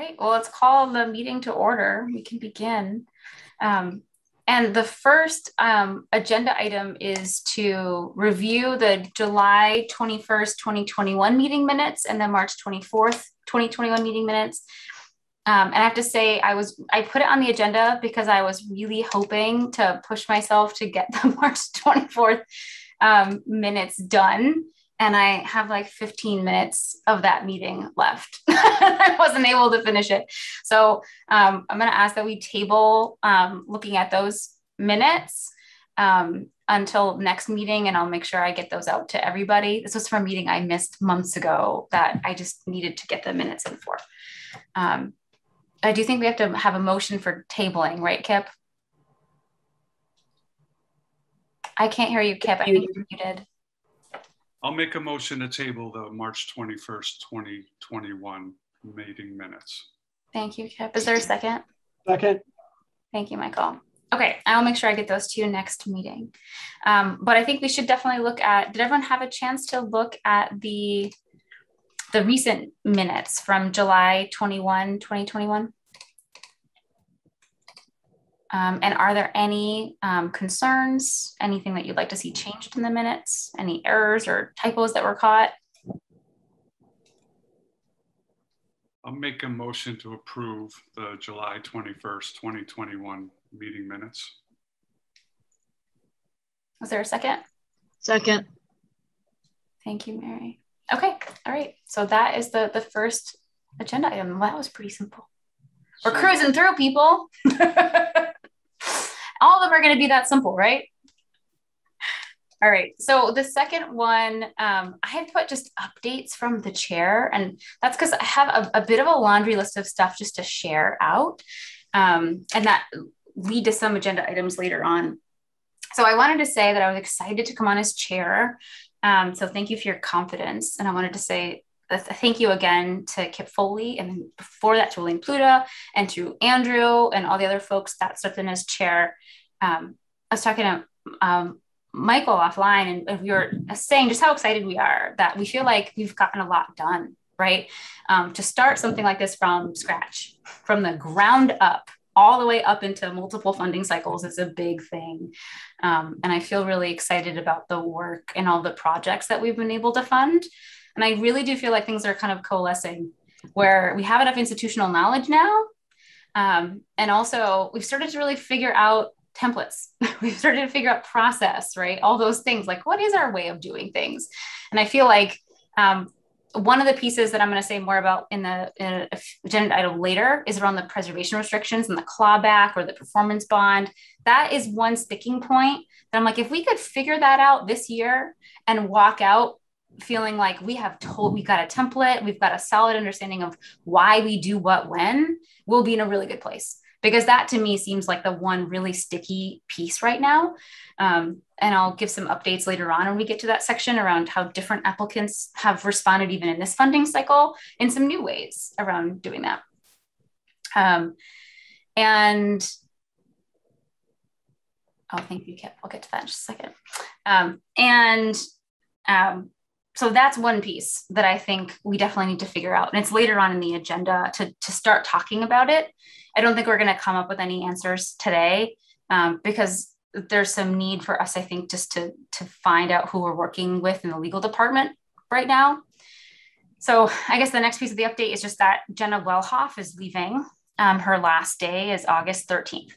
right, well, let's call the meeting to order. We can begin. And the first agenda item is to review the July 21st, 2021 meeting minutes and the March 24th, 2021 meeting minutes. And I have to say, I put it on the agenda because I was really hoping to push myself to get the March 24th minutes done. And I have like 15 minutes of that meeting left. I wasn't able to finish it. So I'm going to ask that we table looking at those minutes until next meeting, and I'll make sure I get those out to everybody. This was for a meeting I missed months ago that I just needed to get the minutes in for. I do think we have to have a motion for tabling, right, Kip? I can't hear you, Kip. I think you're muted. I'll make a motion to table the March 21st, 2021 meeting minutes. Thank you, Kip. Is there a second? Second. Thank you, Michael. Okay, I'll make sure I get those to you next meeting. But I think we should definitely look at, did everyone have a chance to look at the recent minutes from July 21, 2021? And are there any concerns, anything that you'd like to see changed in the minutes, any errors or typos that were caught? I'll make a motion to approve the July 21st, 2021 meeting minutes. Was there a second? Second. Thank you, Mary. Okay, all right. So that is the first agenda item. Well, that was pretty simple. We're cruising through, people. All of them are going to be that simple, right? All right. So the second one, I had put just updates from the chair, and that's because I have a bit of a laundry list of stuff just to share out, and that lead to some agenda items later on. So I wanted to say that I was excited to come on as chair. So thank you for your confidence. And I wanted to say thank you again to Kip Foley, and then before that to William Pluta and to Andrew and all the other folks that stepped in as chair. I was talking to Michael offline, and we were saying just how excited we are that we feel like we've gotten a lot done, right? To start something like this from scratch, from the ground up, all the way up into multiple funding cycles is a big thing. And I feel really excited about the work and all the projects that we've been able to fund. And I really do feel like things are kind of coalescing where we have enough institutional knowledge now. And also we've started to really figure out templates. We've started to figure out process, right? All those things, like what is our way of doing things? And I feel like one of the pieces that I'm going to say more about in the agenda item later is around the preservation restrictions and the clawback or the performance bond. That is one sticking point that I'm like, if we could figure that out this year and walk out feeling like we got a template, we've got a solid understanding of why we do what when, we'll be in a really good place. Because that to me seems like the one really sticky piece right now. And I'll give some updates later on when we get to that section around how different applicants have responded even in this funding cycle in some new ways around doing that. Thank you, Kip. I'll get to that in just a second. So that's one piece that I think we definitely need to figure out. And it's later on in the agenda to start talking about it. I don't think we're going to come up with any answers today because there's some need for us, I think, just to find out who we're working with in the legal department right now. So I guess the next piece of the update is just that Jenna Wellhoff is leaving. Her last day is August 13th.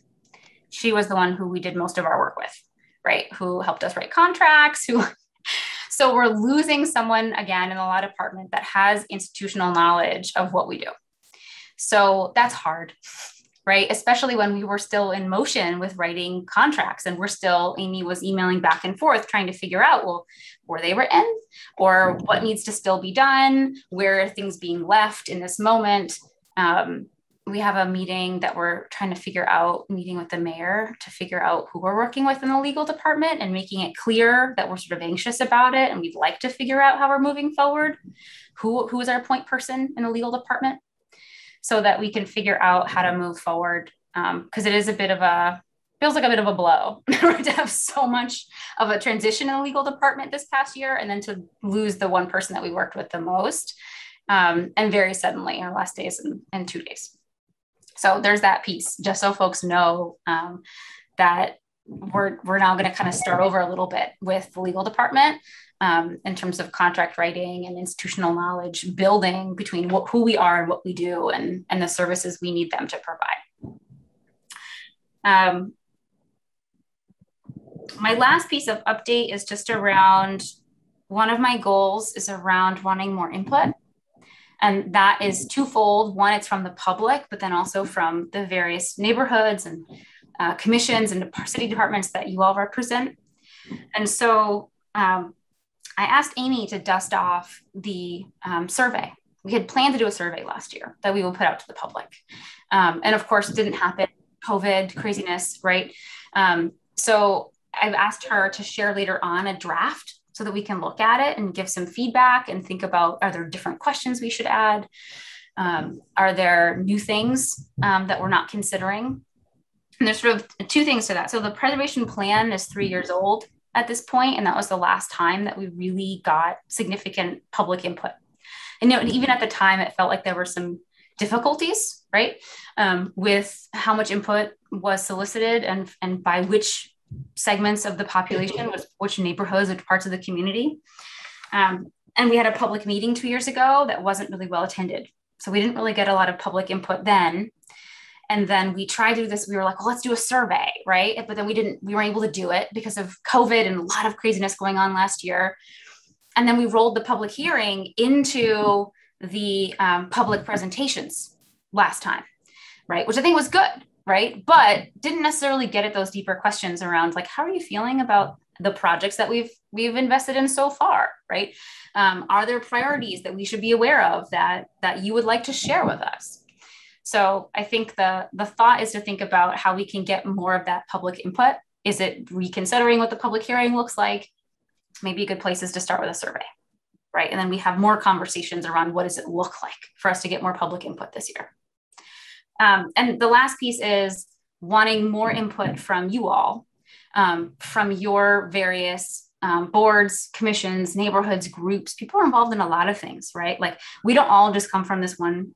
She was the one who we did most of our work with, right? Who helped us write contracts, So we're losing someone again in the law department that has institutional knowledge of what we do. So that's hard, right? Especially when we were still in motion with writing contracts and Amy was emailing back and forth trying to figure out, well, were they written or what needs to still be done? Where are things being left in this moment? We have a meeting that we're trying to figure out, meeting with the mayor to figure out who we're working with in the legal department and making it clear that we're sort of anxious about it. And we'd like to figure out how we're moving forward. Who is our point person in the legal department so that we can figure out how to move forward. Because it is feels like a bit of a blow right, to have so much of a transition in the legal department this past year and then to lose the one person that we worked with the most. and very suddenly our last day is in 2 days. So there's that piece, just so folks know that we're now going to kind of start over a little bit with the legal department in terms of contract writing and institutional knowledge building between who we are and what we do and the services we need them to provide. My last piece of update is just around, one of my goals is around wanting more input. And that is twofold. One, it's from the public, but then also from the various neighborhoods and commissions and city departments that you all represent. And so I asked Amy to dust off the survey. We had planned to do a survey last year that we will put out to the public. And of course, it didn't happen. COVID craziness, right? So I've asked her to share later on a draft so that we can look at it and give some feedback and think about, are there different questions we should add? Are there new things that we're not considering? And there's sort of 2 things to that. So the preservation plan is 3 years old at this point, and that was the last time that we really got significant public input. And even at the time, it felt like there were some difficulties, right? With how much input was solicited and by which segments of the population, which neighborhoods, which parts of the community. And we had a public meeting 2 years ago that wasn't really well attended. So we didn't really get a lot of public input then. And then we tried to do this. We were like, well, let's do a survey, right? But then we weren't able to do it because of COVID and a lot of craziness going on last year. And then we rolled the public hearing into the public presentations last time, right? Which I think was good, right? But didn't necessarily get at those deeper questions around like, how are you feeling about the projects that we've invested in so far, right? Are there priorities that we should be aware of that you would like to share with us? So I think the thought is to think about how we can get more of that public input. Is it reconsidering what the public hearing looks like? Maybe a good place is to start with a survey, right? And then we have more conversations around what does it look like for us to get more public input this year. And the last piece is wanting more input from you all, from your various boards, commissions, neighborhoods, groups. People are involved in a lot of things, right? Like we don't all just come from this one,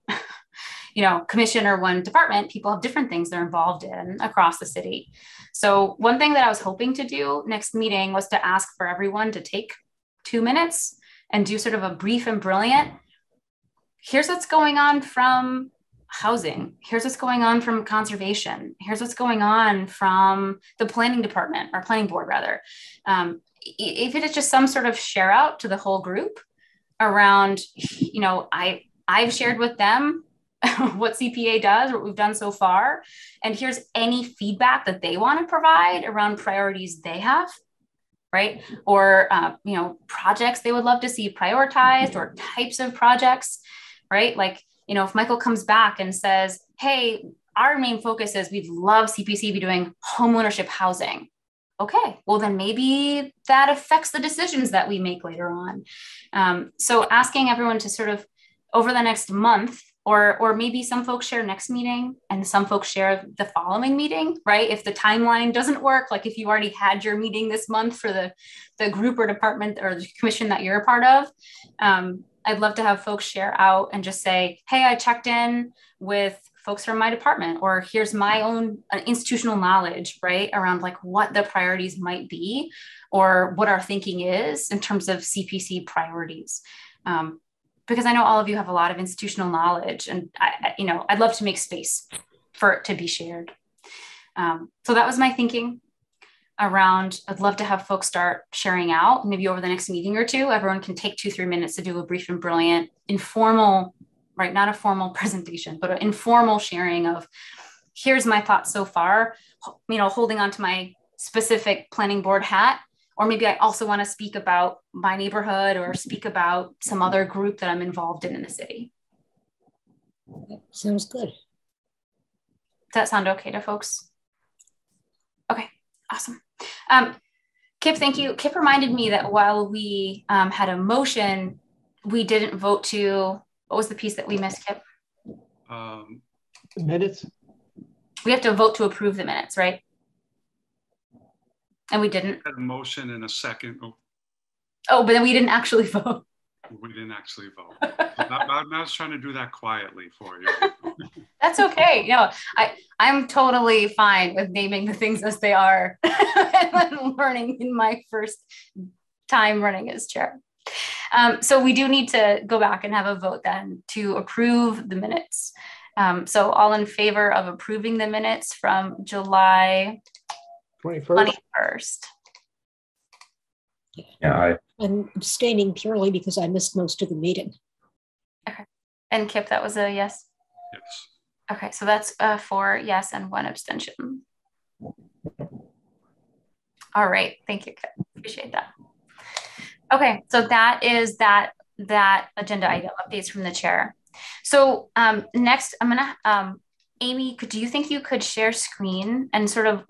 commission or one department. People have different things they're involved in across the city. So one thing that I was hoping to do next meeting was to ask for everyone to take 2 minutes and do sort of a brief and brilliant. Here's what's going on from housing. Here's what's going on from conservation. Here's what's going on from the planning department or planning board rather. If it is just some sort of share out to the whole group around, I've shared with them what CPA does, what we've done so far. And here's any feedback that they want to provide around priorities they have, right? Or, projects they would love to see prioritized or types of projects, right? Like, if Michael comes back and says, hey, our main focus is we'd love CPC be doing homeownership housing. Okay, well then maybe that affects the decisions that we make later on. So asking everyone to sort of over the next month, or maybe some folks share next meeting and some folks share the following meeting, right? If the timeline doesn't work, like if you already had your meeting this month for the group or department or the commission that you're a part of, I'd love to have folks share out and just say, hey, I checked in with folks from my department, or here's my own institutional knowledge, right? Around like what the priorities might be, or what our thinking is in terms of CPC priorities. Because I know all of you have a lot of institutional knowledge, and I'd love to make space for it to be shared. So that was my thinking around. I'd love to have folks start sharing out. Maybe over the next meeting or two, everyone can take 2-3 minutes to do a brief and brilliant, informal, right? Not a formal presentation, but an informal sharing of here's my thoughts so far. Holding on to my specific planning board hat. Or maybe I also want to speak about my neighborhood or speak about some other group that I'm involved in the city. Sounds good. Does that sound okay to folks? Okay, awesome. Kip, thank you. Kip reminded me that while we had a motion, we didn't vote to, what was the piece that we missed, Kip? Minutes. We have to vote to approve the minutes, right? And we didn't. Had a motion and a second. Oh, but then we didn't actually vote. We didn't actually vote. I was trying to do that quietly for you. That's okay. I'm totally fine with naming the things as they are and learning in my first time running as chair. So we do need to go back and have a vote then to approve the minutes. So all in favor of approving the minutes from July 21st? Yeah, I'm abstaining purely because I missed most of the meeting. Okay. And Kip, that was a yes? Yes. Okay, so that's 4 yes and 1 abstention. All right, thank you, Kip. Appreciate that. Okay, so that is that agenda item, updates from the chair. So next, I'm gonna, Amy, do you think you could share screen and sort of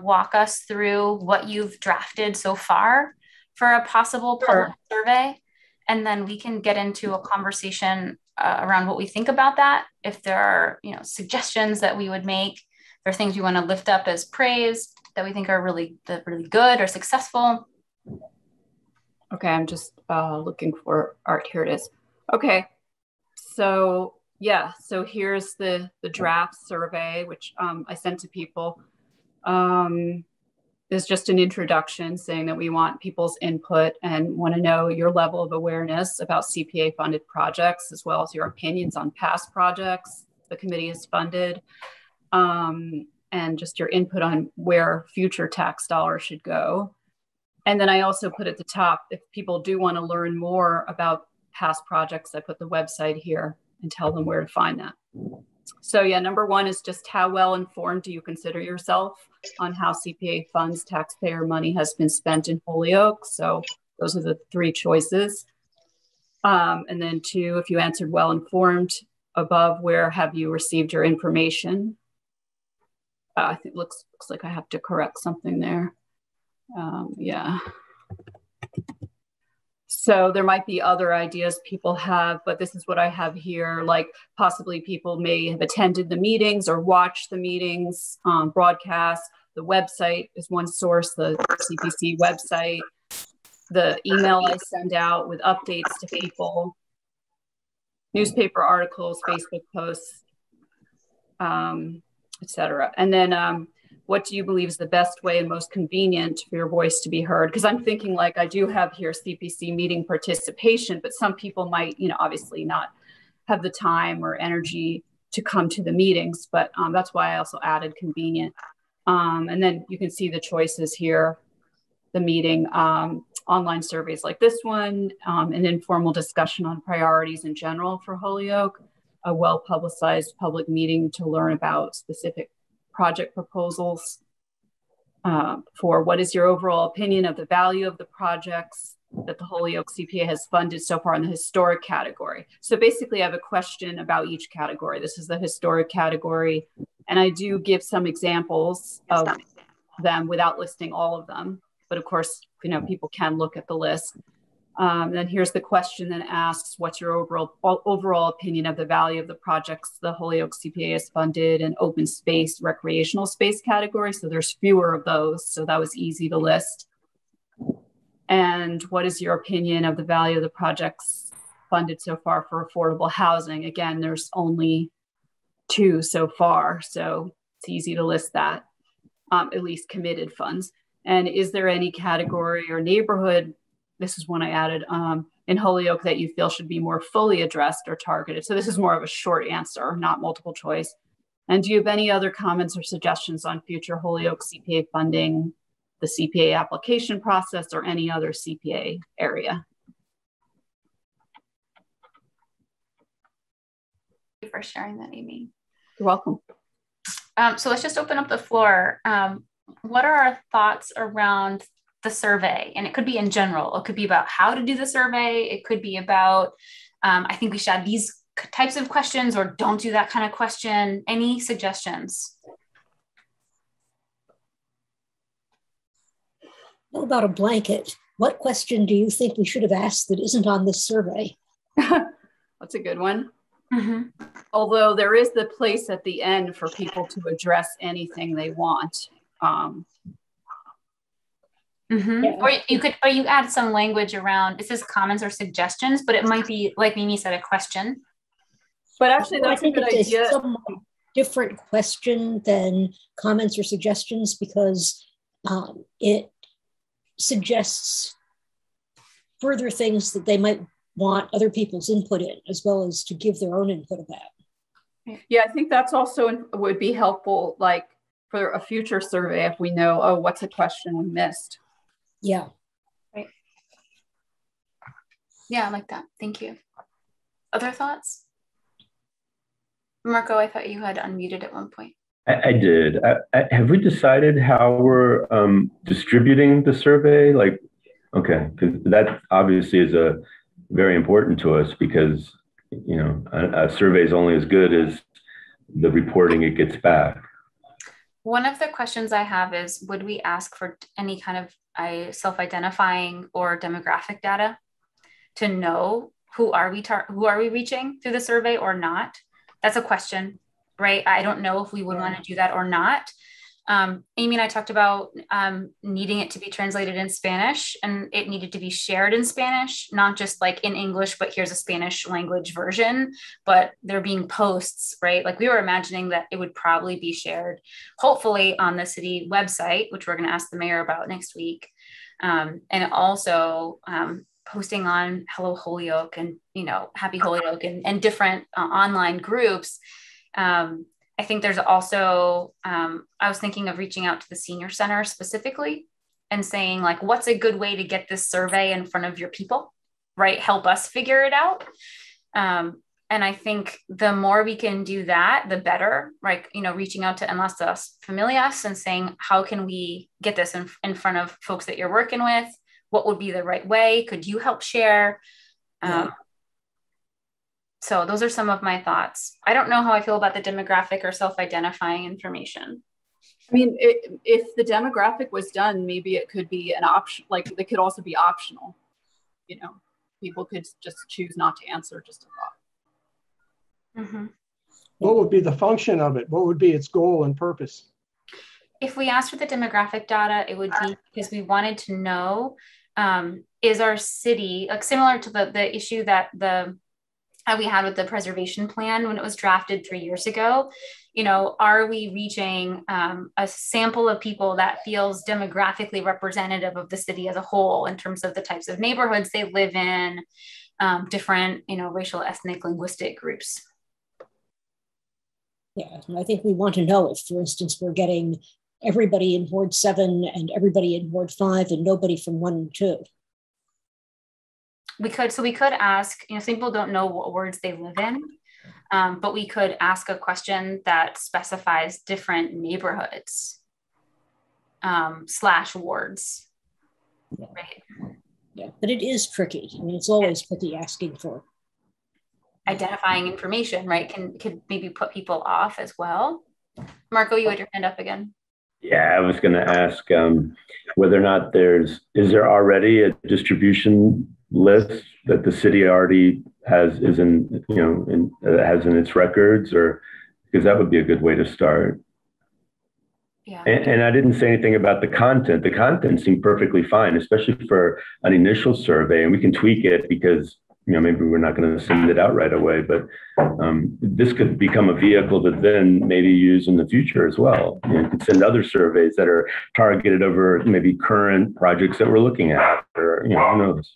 walk us through what you've drafted so far for a possible public survey? And then we can get into a conversation around what we think about that. If there are, suggestions that we would make, if there are things we want to lift up as praise that we think are really good or successful. Okay, I'm just looking for art. Here it is. Okay, so yeah, so here's the draft survey, which I sent to people. Is just an introduction saying that we want people's input and want to know your level of awareness about CPA funded projects, as well as your opinions on past projects the committee has funded, and just your input on where future tax dollars should go. And then I also put at the top, if people do want to learn more about past projects, I put the website here and tell them where to find that. So yeah, number 1 is just how well informed do you consider yourself on how CPA funds taxpayer money has been spent in Holyoke. So those are the 3 choices. And then 2, if you answered well informed, above where have you received your information? I think it looks like I have to correct something there. Yeah. So there might be other ideas people have, but this is what I have here. Like possibly people may have attended the meetings or watched the meetings, broadcast. The website is one source, the CPC website, the email I send out with updates to people, newspaper articles, Facebook posts, etc. And then what do you believe is the best way and most convenient for your voice to be heard? Because I'm thinking like I do have here CPC meeting participation, but some people might, obviously not have the time or energy to come to the meetings, but that's why I also added convenient. And then you can see the choices here, the meeting, online surveys like this one, an informal discussion on priorities in general for Holyoke, a well-publicized public meeting to learn about specific project proposals, for what is your overall opinion of the value of the projects that the Holyoke CPA has funded so far in the historic category. So basically I have a question about each category. This is the historic category. And I do give some examples of them without listing all of them. But of course, people can look at the list. Then here's the question that asks, what's your overall opinion of the value of the projects the Holyoke CPA has funded in open space, recreational space category? So there's fewer of those. So that was easy to list. And what is your opinion of the value of the projects funded so far for affordable housing? Again, there's only 2 so far. So it's easy to list that, at least committed funds. And is there any category or neighborhood, this is one I added, in Holyoke that you feel should be more fully addressed or targeted? So this is more of a short answer, not multiple choice. And do you have any other comments or suggestions on future Holyoke CPA funding, the CPA application process, or any other CPA area? Thank you for sharing that, Amy. You're welcome. So let's just open up the floor. What are our thoughts around the survey? And it could be in general. It could be about how to do the survey. It could be about, I think we should add these types of questions, or don't do that kind of question. Any suggestions? What about a blanket? What question do you think we should have asked that isn't on this survey? That's a good one. Mm-hmm. Although there is the place at the end for people to address anything they want. Mm-hmm. Yeah. Or you add some language around, it says comments or suggestions, but it might be, like Mimi said, a question. But actually, I that's a think good it's idea. a somewhat different question than comments or suggestions, because it suggests further things that they might want other people's input in, as well as to give their own input about. Yeah, I think that's also would be helpful, like for a future survey, if we know, oh, what's a question we missed. Yeah. Right. Yeah, I like that. Thank you. Other thoughts? Marco, I thought you had unmuted at one point. I did. Have we decided how we're distributing the survey? Like, okay, because that obviously is very important to us, because a survey is only as good as the reporting it gets back. One of the questions I have is, would we ask for any kind of self-identifying or demographic data to know who are we reaching through the survey or not? That's a question, right? I don't know if we would want to do that or not. Amy and I talked about needing it to be translated in Spanish, and it needed to be shared in Spanish, not just like in English, but here's a Spanish language version, but there being posts, right? Like we were imagining that it would probably be shared, hopefully on the city website, which we're going to ask the mayor about next week. And also posting on Hello Holyoke and, Happy Holyoke and different online groups. I think there's also, I was thinking of reaching out to the senior center specifically and saying, like, what's a good way to get this survey in front of your people, right? Help us figure it out. And I think the more we can do that, the better, right? Reaching out to Enlaces Familias and saying, how can we get this in front of folks that you're working with? What would be the right way? Could you help share? So those are some of my thoughts. I don't know how I feel about the demographic or self-identifying information. I mean, if the demographic was done, maybe it could be an option, like it could also be optional. People could just choose not to answer, just a thought. Mm-hmm. What would be the function of it? What would be its goal and purpose? If we asked for the demographic data, it would be because we wanted to know, is our city, like similar to the issue that we had with the preservation plan when it was drafted 3 years ago, are we reaching a sample of people that feels demographically representative of the city as a whole in terms of the types of neighborhoods they live in, different, racial, ethnic, linguistic groups? Yeah, and I think we want to know if, for instance, we're getting everybody in Ward 7 and everybody in Ward 5 and nobody from 1 and 2. We could ask, some people don't know what wards they live in, but we could ask a question that specifies different neighborhoods / wards. Yeah. Right. Yeah, but it is tricky. I mean, it's always tricky asking for identifying information, right? Could maybe put people off as well. Marco, you had your hand up again. Yeah, I was going to ask whether or not is there already a distribution list that the city already has in its records, or because that would be a good way to start. Yeah. And I didn't say anything about the content. The content seemed perfectly fine, especially for an initial survey, and we can tweak it because maybe we're not going to send it out right away, but this could become a vehicle to then maybe use in the future as well. You could send other surveys that are targeted over maybe current projects that we're looking at, or who knows.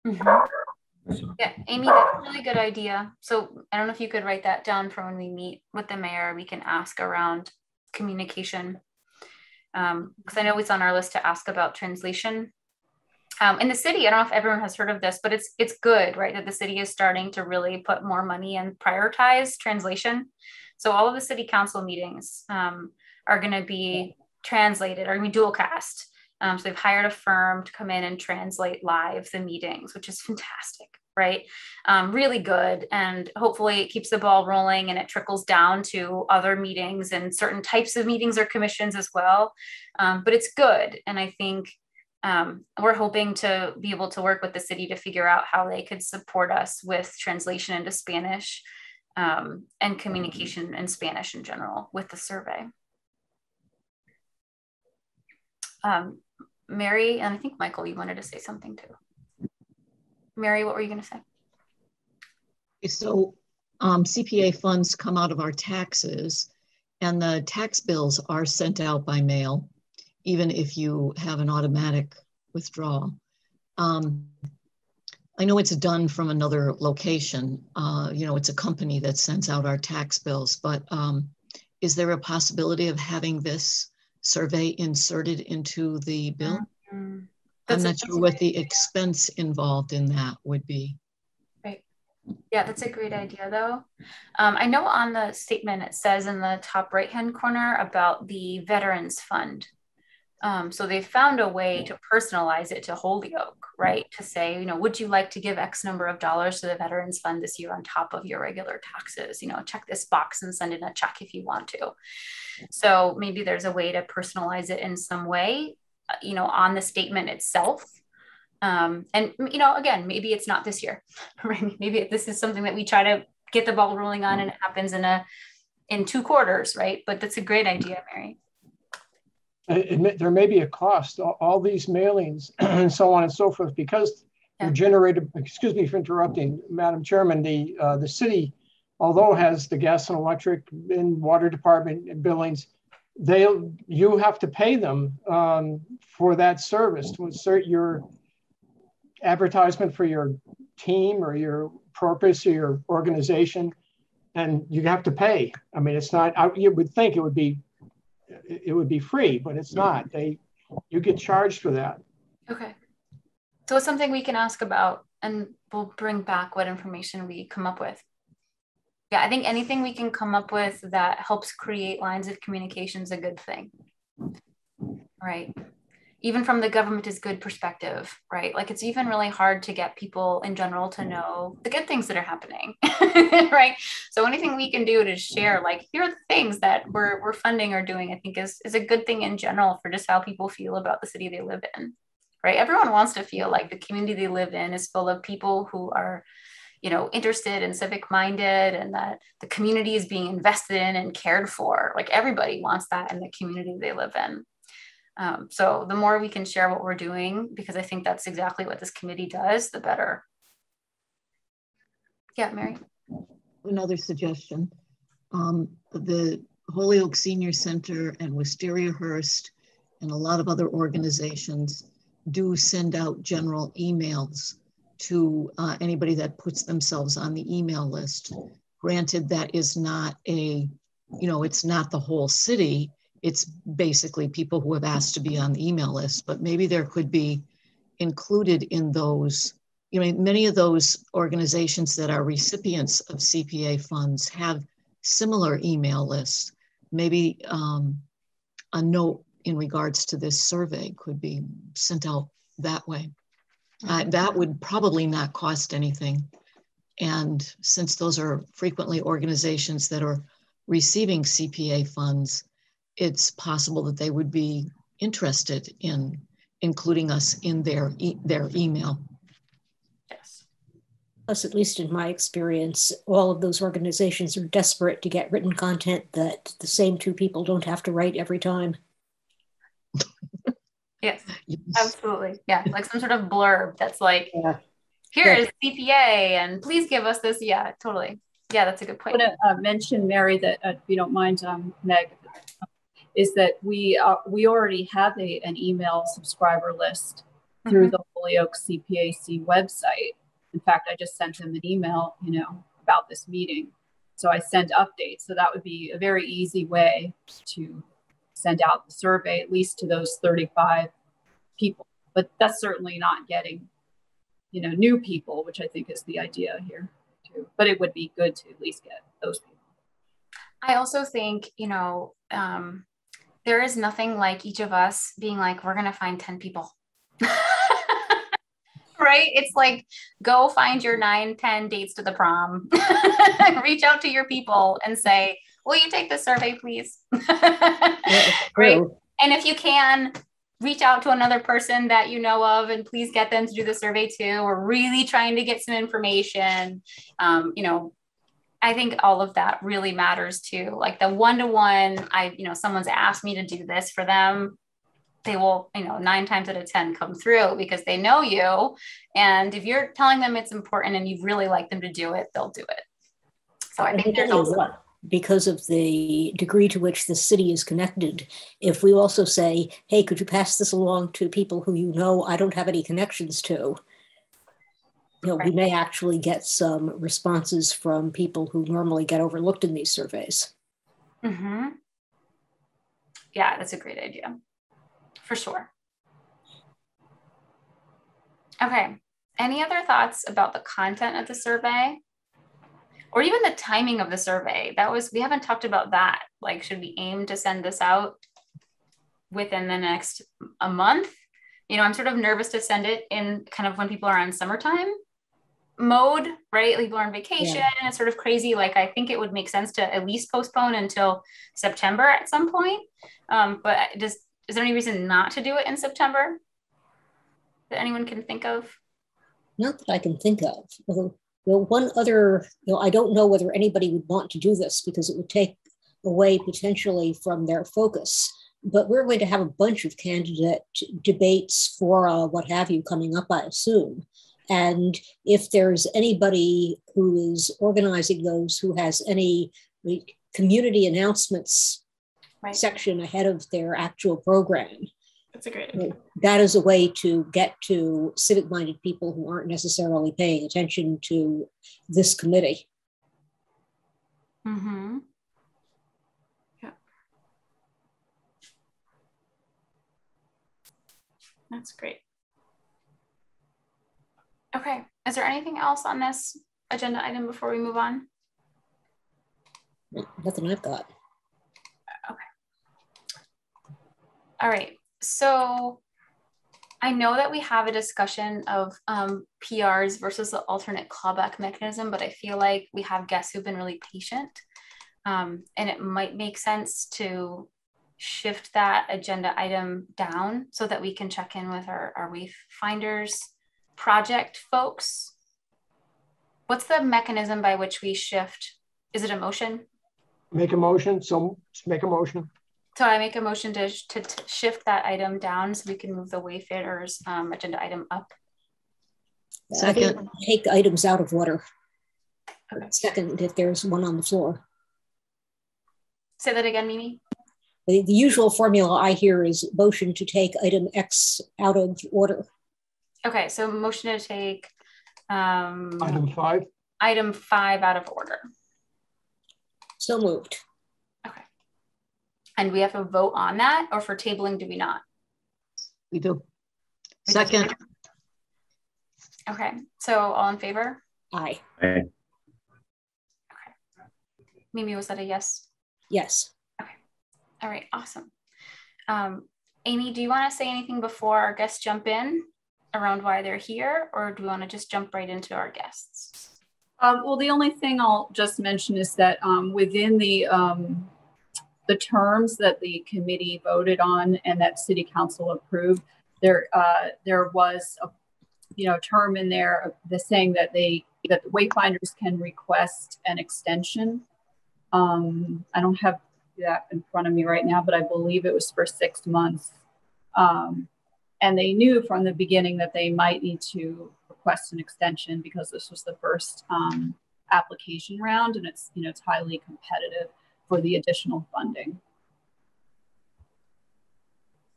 Mm-hmm. Yeah, Amy, that's a really good idea. So I don't know if you could write that down for when we meet with the mayor. We can ask around communication, because I know it's on our list to ask about translation. In the city, I don't know if everyone has heard of this, but it's good, right, that the city is starting to really put more money and prioritize translation. So all of the city council meetings are going to be translated, are going to be dual cast. So they've hired a firm to come in and translate live the meetings, which is fantastic, right? Really good. And hopefully it keeps the ball rolling and it trickles down to other meetings and certain types of meetings or commissions as well. But it's good. And I think we're hoping to be able to work with the city to figure out how they could support us with translation into Spanish and communication in Spanish in general with the survey. Mary, and I think Michael, you wanted to say something too. Mary, what were you going to say? So CPA funds come out of our taxes, and the tax bills are sent out by mail, even if you have an automatic withdrawal. I know it's done from another location. It's a company that sends out our tax bills, but is there a possibility of having this survey inserted into the bill? I'm not sure what the expense involved in that would be. Right. Yeah, that's a great idea though. I know on the statement, it says in the top right-hand corner about the Veterans Fund. So they found a way to personalize it to Holyoke, right? To say, would you like to give X number of dollars to the Veterans Fund this year on top of your regular taxes? Check this box and send in a check if you want to. So maybe there's a way to personalize it in some way, on the statement itself. And, again, maybe it's not this year, right? Maybe this is something that we try to get the ball rolling on and it happens in 2 quarters, right? But that's a great idea, Mary. There may be a cost, all these mailings and so on and so forth, because they're generated, excuse me for interrupting, Madam Chairman, the city, although has the gas and electric and water department and billings, you have to pay them for that service, to insert your advertisement for your team or your purpose or your organization, and you have to pay. I mean, it's not, you would think it would be free, but it's not. You get charged for that. Okay. So it's something we can ask about, and we'll bring back what information we come up with. Yeah, I think anything we can come up with that helps create lines of communication is a good thing. Right. Even from the government is good perspective, right? Like it's even really hard to get people in general to know the good things that are happening, right? So anything we can do to share, like, here are the things that we're funding or doing, I think is a good thing in general for just how people feel about the city they live in, right? Everyone wants to feel like the community they live in is full of people who are, interested and civic minded, and that the community is being invested in and cared for. Like everybody wants that in the community they live in. So the more we can share what we're doing, because I think that's exactly what this committee does, the better. Yeah, Mary. Another suggestion. The Holyoke Senior Center and Wisteria Hearst and a lot of other organizations do send out general emails to anybody that puts themselves on the email list. Granted, that is not it's not the whole city. It's basically people who have asked to be on the email list, but maybe there could be included in those, many of those organizations that are recipients of CPA funds have similar email lists. Maybe a note in regards to this survey could be sent out that way. That would probably not cost anything. And since those are frequently organizations that are receiving CPA funds, it's possible that they would be interested in including us in their email. Yes. Plus, at least in my experience, all of those organizations are desperate to get written content that the same 2 people don't have to write every time. Yes, absolutely. Yeah, like some sort of blurb that's like, here is CPA and please give us this. Yeah, totally. Yeah, that's a good point. I want to mention, Mary, that if you don't mind, Meg, is that we already have an email subscriber list through the Holyoke CPAC website. In fact, I just sent him an email, about this meeting. So I sent updates. So that would be a very easy way to send out the survey, at least to those 35 people. But that's certainly not getting, new people, which I think is the idea here too. But it would be good to at least get those people. I also think, there is nothing like each of us being like, we're going to find 10 people. Right? It's like, go find your 9, 10 dates to the prom. Reach out to your people and say, will you take this survey, please? Right? And if you can, reach out to another person that you know of and please get them to do the survey too. We're really trying to get some information. I think all of that really matters too. Like the one-to-one, someone's asked me to do this for them. they will, 9 times out of 10 come through because they know you. And if you're telling them it's important and you really like them to do it, they'll do it. So I think there's also, because of the degree to which the city is connected, if we also say, hey, could you pass this along to people who I don't have any connections to, we may actually get some responses from people who normally get overlooked in these surveys. Mm-hmm. Yeah, that's a great idea. For sure. Okay. Any other thoughts about the content of the survey? Or even the timing of the survey? We haven't talked about that. Like, should we aim to send this out within the next a month? I'm sort of nervous to send it in kind of when people are on summertime mode, right? Like, people are on vacation and it's sort of crazy. Like, I think it would make sense to at least postpone until September at some point. But is there any reason not to do it in September that anyone can think of? Not that I can think of. One other, I don't know whether anybody would want to do this because it would take away potentially from their focus, but we're going to have a bunch of candidate debates for what have you coming up, I assume. And if there's anybody who is organizing those who has any community announcements section ahead of their actual program, that's a great idea. That is a way to get to civic-minded people who aren't necessarily paying attention to this committee. Mm-hmm. Yeah. That's great. Okay. Is there anything else on this agenda item before we move on? Nothing I've got. Okay. All right. So I know that we have a discussion of PRs versus the alternate clawback mechanism, but I feel like we have guests who've been really patient. And it might make sense to shift that agenda item down so that we can check in with our Wayfinders project folks. What's the mechanism by which we shift? Is it a motion? Make a motion. So make a motion. So I make a motion to shift that item down so we can move the Wayfinders agenda item up. Second. Take items out of order. Okay. Second, if there's one on the floor. Say that again, Mimi. The usual formula I hear is motion to take item X out of order. Okay, so motion to take item 5. Item 5 out of order. So moved. Okay. And we have to vote on that, or for tabling, do we not? We do. Second. Okay, so all in favor? Aye. Aye. Okay. Mimi, was that a yes? Yes. Okay. All right, awesome. Amy, do you want to say anything before our guests jump in around why they're here, or do we want to just jump right into our guests? Well, the only thing I'll just mention is that within the terms that the committee voted on and that City Council approved, there was a term in there saying that the Wayfinders can request an extension. I don't have that in front of me right now, but I believe it was for 6 months. And they knew from the beginning that they might need to request an extension because this was the first application round, and it's highly competitive for the additional funding.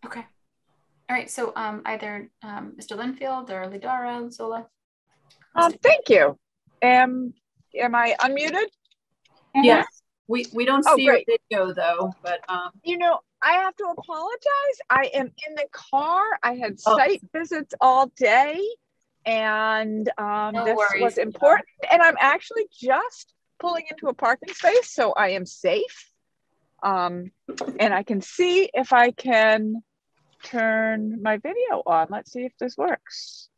Okay. All right. So either Mr. Linfield or Lidara, Zola. Thank you. Am I unmuted? Yes. We don't see your great. video though, but I have to apologize. I am in the car. I had site visits all day, and this was important. And I'm actually just pulling into a parking space, so I am safe. And I can see if I can turn my video on. Let's see if this works.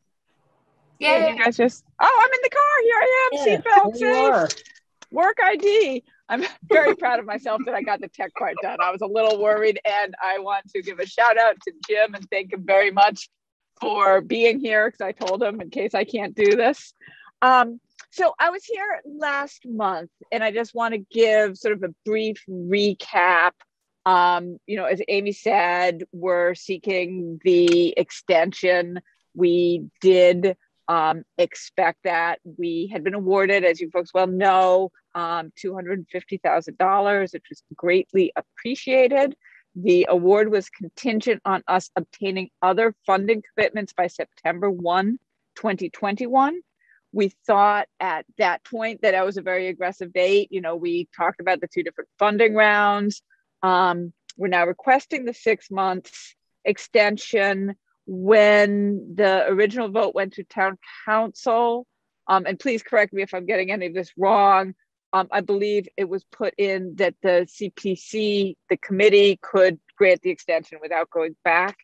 Yeah. You guys just, I'm in the car. Here I am. Seatbelt safe. Work ID. I'm very proud of myself that I got the tech part done. I was a little worried, and I want to give a shout out to Jim and thank him very much for being here, because I told him in case I can't do this. So I was here last month, and I just want to give sort of a brief recap You know, as Amy said, we're seeking the extension. We did expect that. We had been awarded, as you folks well know, $250,000, which was greatly appreciated. The award was contingent on us obtaining other funding commitments by September 1, 2021. We thought at that point that was a very aggressive date. You know, we talked about the 2 different funding rounds. We're now requesting the 6 months extension. When the original vote went to town council, and please correct me if I'm getting any of this wrong, I believe it was put in that the CPC, the committee, could grant the extension without going back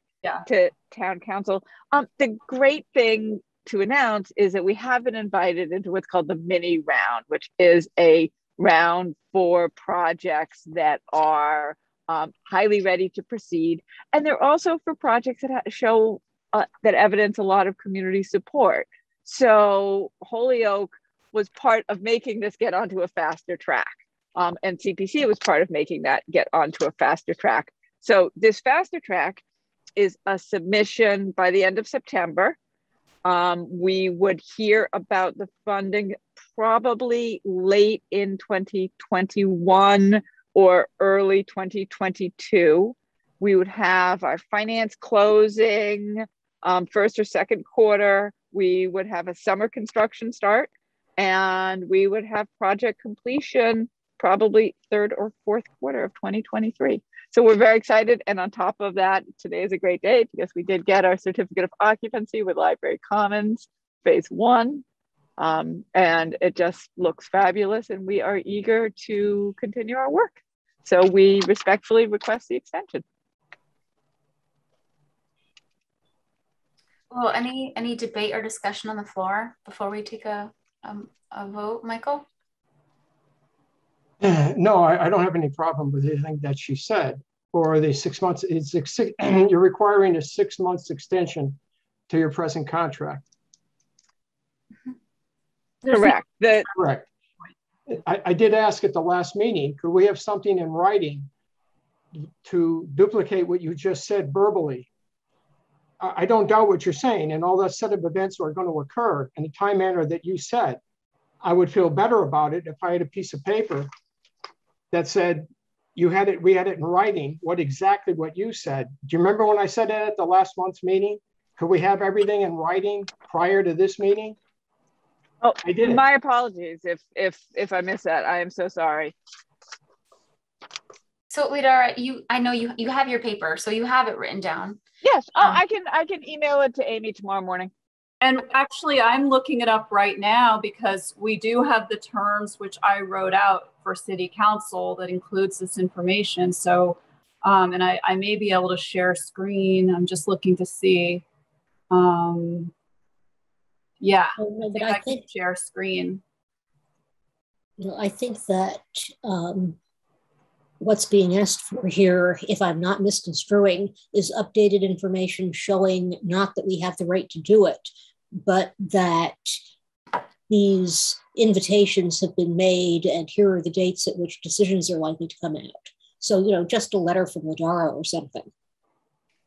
to town council. The great thing to announce is that we have been invited into what's called the mini round, which is a round for projects that are highly ready to proceed. And they're also for projects that show that evidence a lot of community support. So Holyoke was part of making this get onto a faster track. And CPC was part of making that get onto a faster track. So this faster track is a submission by the end of September. We would hear about the funding probably late in 2021 or early 2022. We would have our finance closing first or second quarter. We would have a summer construction start, and we would have project completion probably third or fourth quarter of 2023. So we're very excited. And on top of that, today is a great day because we did get our certificate of occupancy with Library Commons phase 1. And it just looks fabulous, and we are eager to continue our work. So we respectfully request the extension. Well, any debate or discussion on the floor before we take a vote, Michael? No, I don't have any problem with anything that she said. Or the 6 months, you're requiring a 6 months extension to your present contract. Correct. Correct. I did ask at the last meeting, could we have something in writing to duplicate what you just said verbally? I don't doubt what you're saying, and all that set of events are going to occur in the time manner that you said. I would feel better about it if I had a piece of paper that said, we had it in writing, exactly what you said. Do you remember when I said that at the last month's meeting? Could we have everything in writing prior to this meeting? Oh, I did. My apologies if I missed that. I am so sorry. So Lidara, I know you have your paper, so you have it written down. Yes. Oh, I can email it to Amy tomorrow morning. And actually, I'm looking it up right now because we do have the terms which I wrote out for City Council that includes this information. So, and I may be able to share screen. I'm just looking to see. Yeah, I can share screen. I think that what's being asked for here, if I'm not misconstruing, is updated information showing not that we have the right to do it, but that these invitations have been made and here are the dates at which decisions are likely to come out. So, just a letter from Ladara or something.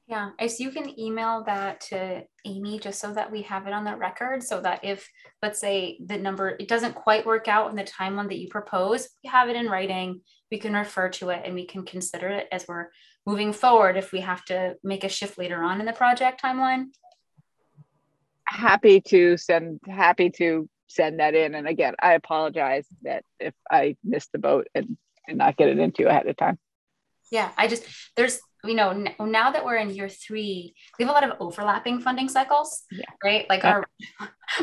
Yeah, so you can email that to Amy just so that we have it on the record, so that if, let's say, the number, it doesn't quite work out in the timeline that you propose, we have it in writing, we can refer to it, and we can consider it as we're moving forward if we have to make a shift later on in the project timeline. Happy to send that in. And again, I apologize that if I missed the boat and did not get it into you ahead of time. Yeah, there's, now that we're in year 3, we have a lot of overlapping funding cycles, right? Like our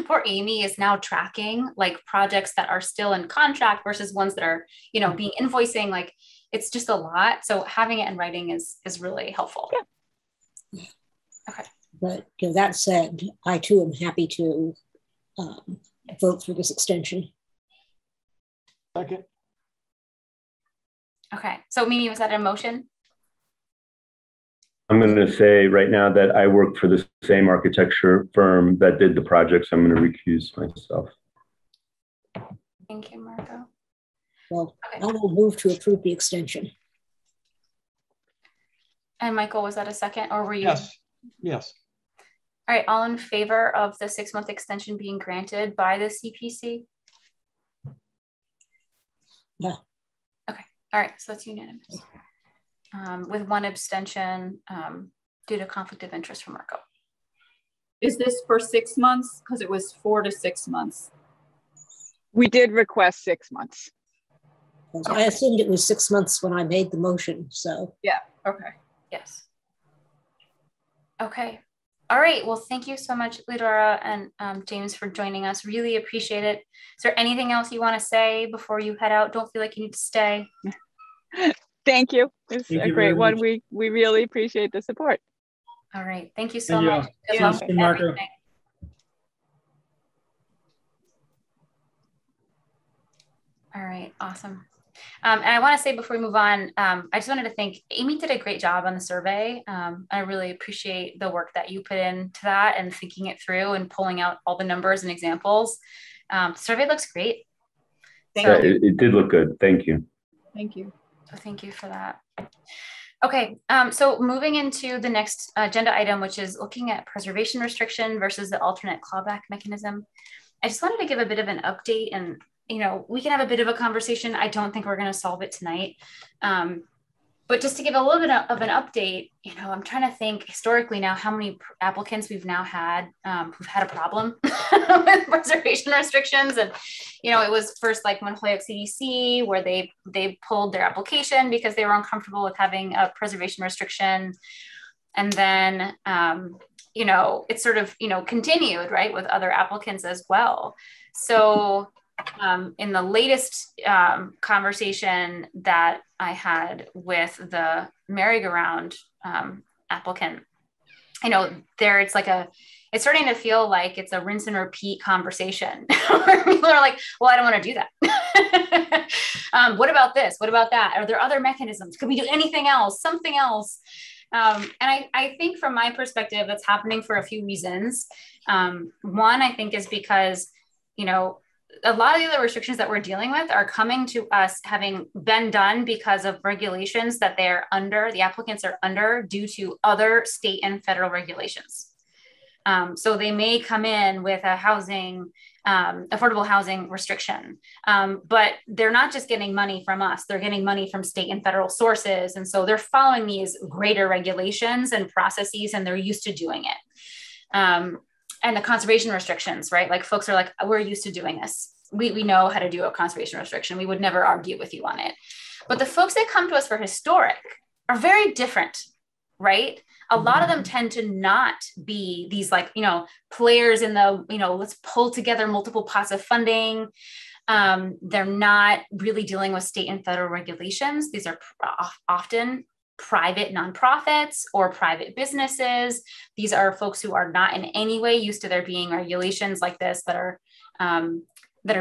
poor Amy is now tracking like projects that are still in contract versus ones that are, being invoicing. Like it's just a lot. So having it in writing is really helpful. Yeah. Okay. But that said, I too am happy to vote for this extension. Second. Okay, so Mimi, was that a motion? I'm going to say right now that I work for the same architecture firm that did the project, so I'm going to recuse myself. Thank you, Marco. Well, okay. I will move to approve the extension. And Michael, was that a second, or were you? Yes, yes. All right, all in favor of the 6-month extension being granted by the CPC? Yeah. Okay, all right, so that's unanimous. With one abstention due to conflict of interest from Marco. Is this for 6 months? Because it was 4 to 6 months. We did request 6 months. I assumed it was 6 months when I made the motion, so. Yeah, okay. Yes. Okay. All right. Well, thank you so much, Lidora and James, for joining us. Really appreciate it. Is there anything else you want to say before you head out? Don't feel like you need to stay. Thank you. It's Thank a you great very one. much. We really appreciate the support. All right. Thank you so Thank you. much. Good See luck you, with Marco. everything. All right. Awesome. And I want to say before we move on, I just wanted to thank Amy. Did a great job on the survey. I really appreciate the work that you put into that and thinking it through and pulling out all the numbers and examples. The survey looks great. Yeah, it did look good. Thank you. Thank you. So thank you for that. Okay, so moving into the next agenda item, which is looking at preservation restriction versus the alternate clawback mechanism. I just wanted to give a bit of an update, and we can have a bit of a conversation. I don't think we're going to solve it tonight. But just to give a little bit of an update, I'm trying to think historically now how many applicants we've now had who've had a problem with preservation restrictions. And, it was first like when Holyoke CDC, where they pulled their application because they were uncomfortable with having a preservation restriction. And then, it sort of, continued, right, with other applicants as well. So in the latest conversation that I had with the merry-go-round applicant, it's starting to feel like it's a rinse and repeat conversation where people are like, well, I don't want to do that. What about this? What about that? Are there other mechanisms? Could we do anything else? Something else? And I think from my perspective, that's happening for a few reasons. One, I think is because, a lot of the other restrictions that we're dealing with are coming to us having been done because of regulations that the applicants are under due to other state and federal regulations. So they may come in with a affordable housing restriction, but they're not just getting money from us, they're getting money from state and federal sources. And so they're following these greater regulations and processes, and they're used to doing it. And the conservation restrictions, right? Like folks are like, we're used to doing this. We know how to do a conservation restriction. We would never argue with you on it. But the folks that come to us for historic are very different, right? A lot of them tend to not be these players in the, let's pull together multiple pots of funding. They're not really dealing with state and federal regulations. These are often private nonprofits or private businesses. These are folks who are not in any way used to there being regulations like this that are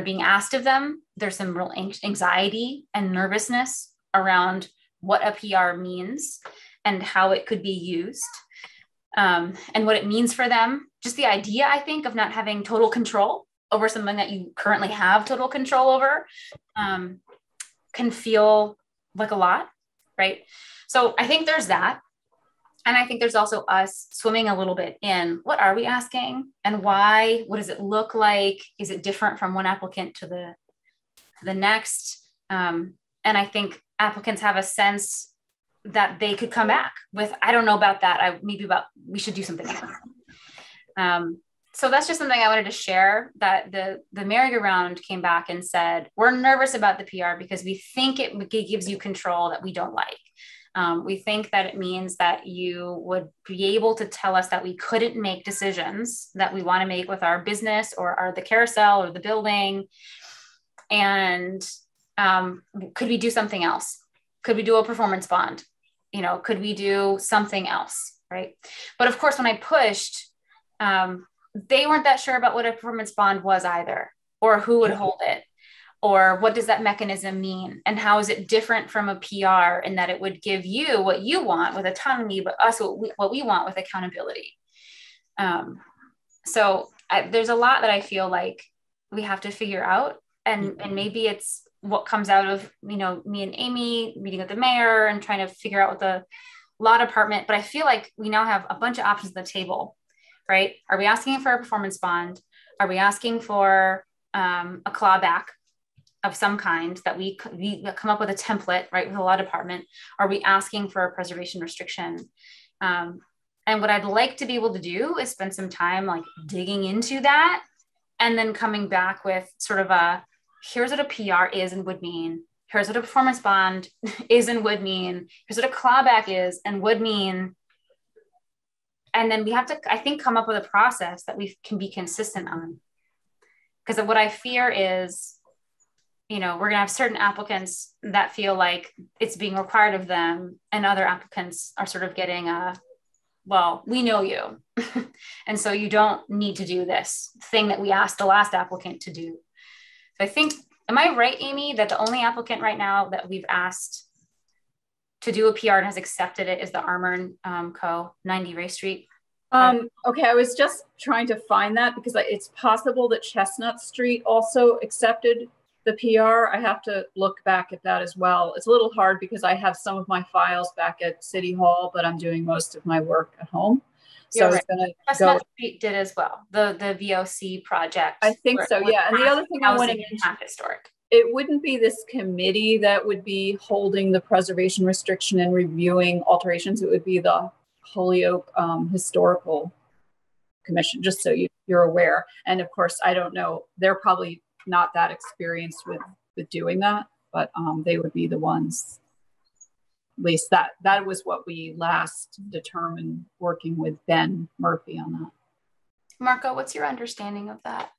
being asked of them. There's some real anxiety and nervousness around what a PR means and how it could be used, and what it means for them. Just the idea, I think, of not having total control over something that you currently have total control over can feel like a lot, right? So I think there's that. And I think there's also us swimming a little bit in what are we asking and why? What does it look like? Is it different from one applicant to the next? And I think applicants have a sense that they could come back with, I don't know about that. We should do something else. So that's just something I wanted to share, that the merry-go-round came back and said, we're nervous about the PR because we think it gives you control that we don't like. We think that it means that you would be able to tell us that we couldn't make decisions that we want to make with our business or the carousel or the building. And could we do something else? Could we do a performance bond? Could we do something else, right? But of course, when I pushed, they weren't that sure about what a performance bond was either, or who would hold it, or what does that mechanism mean? And how is it different from a PR in that it would give you what you want with autonomy, but us what we want with accountability. So there's a lot that I feel like we have to figure out. And maybe it's what comes out of, me and Amy meeting with the mayor and trying to figure out what law department, but I feel like we now have a bunch of options on the table, right? Are we asking for a performance bond? Are we asking for a clawback of some kind that we come up with a template, right, with the law department? Are we asking for a preservation restriction? And what I'd like to be able to do is spend some time like digging into that and then coming back with sort of here's what a PR is and would mean. Here's what a performance bond is and would mean. Here's what a clawback is and would mean. And then we have to, I think, come up with a process that we can be consistent on. Because what I fear is, we're going to have certain applicants that feel like it's being required of them, and other applicants are sort of getting well, we know you. And so you don't need to do this thing that we asked the last applicant to do. So I think, am I right, Amy, that the only applicant right now that we've asked to do a PR and has accepted it is the Armour Co. 90 Ray Street? Okay, I was just trying to find that because it's possible that Chestnut Street also accepted the PR. I have to look back at that as well. It's a little hard because I have some of my files back at City Hall, but I'm doing most of my work at home. So right. It's going to Chestnut Street did as well. The VOC project. I think so, yeah. And the other thing I want to mention, half historic. It wouldn't be this committee that would be holding the preservation restriction and reviewing alterations. It would be the Holyoke Historical Commission, just so you're aware. And of course, I don't know, they're probably not that experienced with doing that, but they would be the ones, at least that was what we last determined working with Ben Murphy on that. Marco, what's your understanding of that?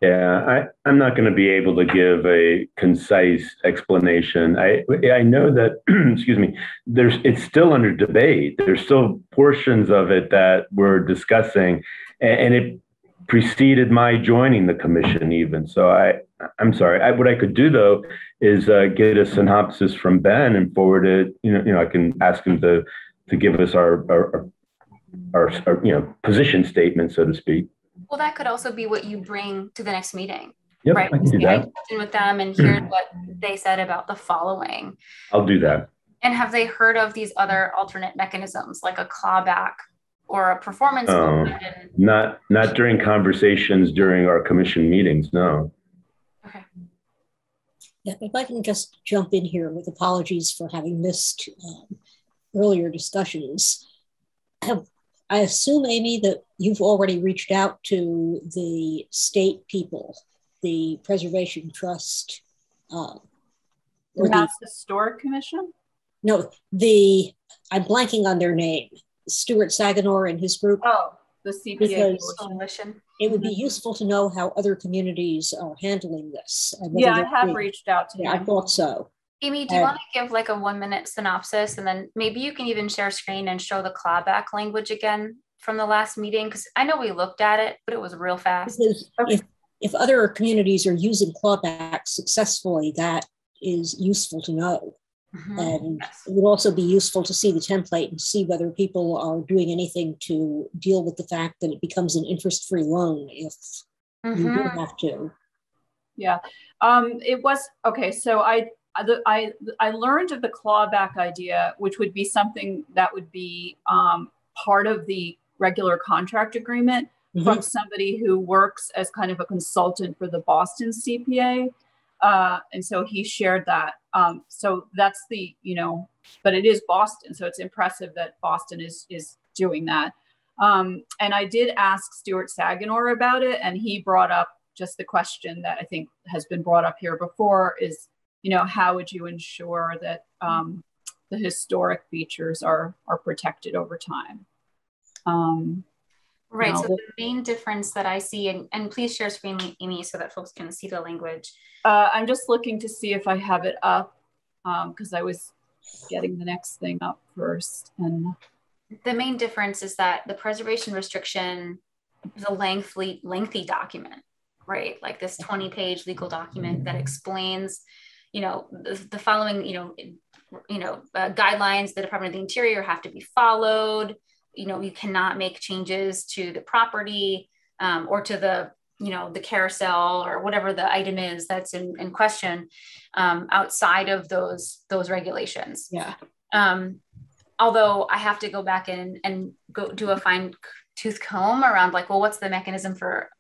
Yeah, I'm not going to be able to give a concise explanation. I know that, excuse me, it's still under debate. There's still portions of it that we're discussing, and it preceded my joining the commission even. So I'm sorry. What I could do though is get a synopsis from Ben and forward it. I can ask him to give us our position statement, so to speak. Well, that could also be what you bring to the next meeting. Yep, right? I can do that. With them and hear what they said about the following. I'll do that. And have they heard of these other alternate mechanisms like a clawback or a performance bond? Not during conversations during our commission meetings, no. Okay. Yeah, if I can just jump in here with apologies for having missed earlier discussions. I assume, Amy, that you've already reached out to the state people, the Preservation Trust. Or the Historic Commission? No, I'm blanking on their name. Stuart Saganor and his group. Oh, the CPA Coalition. It would be useful to know how other communities are handling this. Yeah, I have reached out to them. I thought so. Amy, do you want to give like a 1-minute synopsis, and then maybe you can even share screen and show the clawback language again from the last meeting? Because I know we looked at it, but it was real fast. Because if other communities are using clawback successfully, that is useful to know. Mm-hmm. And it would also be useful to see the template and see whether people are doing anything to deal with the fact that it becomes an interest-free loan if you do have to. Yeah, it was, okay, so I learned of the clawback idea, which would be something that would be part of the regular contract agreement from somebody who works as kind of a consultant for the Boston CPA. And so he shared that. So that's but it is Boston. So it's impressive that Boston is doing that. And I did ask Stuart Saganor about it, and he brought up just the question that I think has been brought up here before is, how would you ensure that the historic features are protected over time? Right. So the main difference that I see, and please share screen, Amy, so that folks can see the language. I'm just looking to see if I have it up because I was getting the next thing up first. And the main difference is that the preservation restriction is a lengthy document, right? Like this 20-page legal document that explains, the following, guidelines the Department of the Interior have to be followed. You cannot make changes to the property or to the carousel or whatever the item is that's in question outside of those regulations. Yeah. although I have to go back in and go do a fine tooth comb around like, well, what's the mechanism for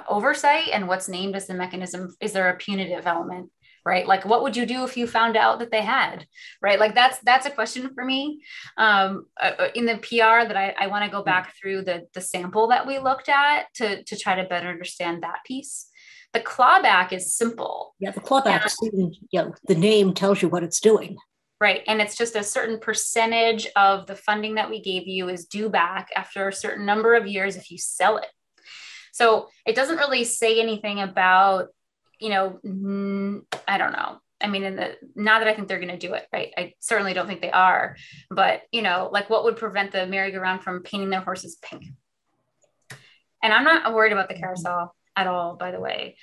oversight and what's named as the mechanism? Is there a punitive element, right? Like, what would you do if you found out that they had, right? Like that's a question for me. In the PR that I want to go back through the sample that we looked at to try to better understand that piece. The clawback is simple. Yeah, the clawback, the name tells you what it's doing. Right. And it's just a certain percentage of the funding that we gave you is due back after a certain number of years if you sell it. So it doesn't really say anything about, I don't know. I mean, not that I think they're going to do it, right? I certainly don't think they are. But, like what would prevent the merry-go-round from painting their horses pink? And I'm not worried about the carousel at all, by the way.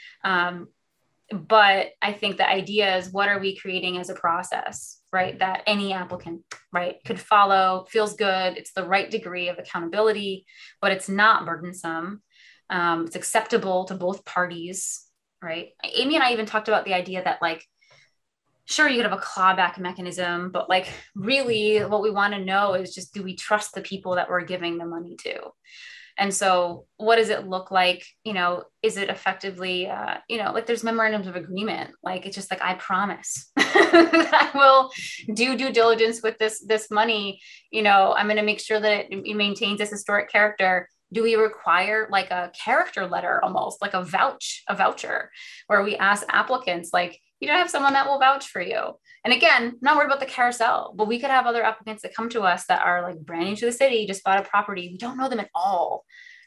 But I think the idea is, what are we creating as a process, right? That any applicant, right, could follow, feels good. It's the right degree of accountability, but it's not burdensome. It's acceptable to both parties, right? Amy and I even talked about the idea that like, sure, you could have a clawback mechanism, but like really what we want to know is just, do we trust the people that we're giving the money to? And so what does it look like? Is it effectively, like there's memorandums of agreement. Like, it's just like, I promise I will do due diligence with this money. I'm going to make sure that it maintains this historic character. Do we require like a character letter, almost like a voucher where we ask applicants, like, you don't have someone that will vouch for you. And again, not worried about the carousel, but we could have other applicants that come to us that are like brand new to the city, just bought a property. We don't know them at all,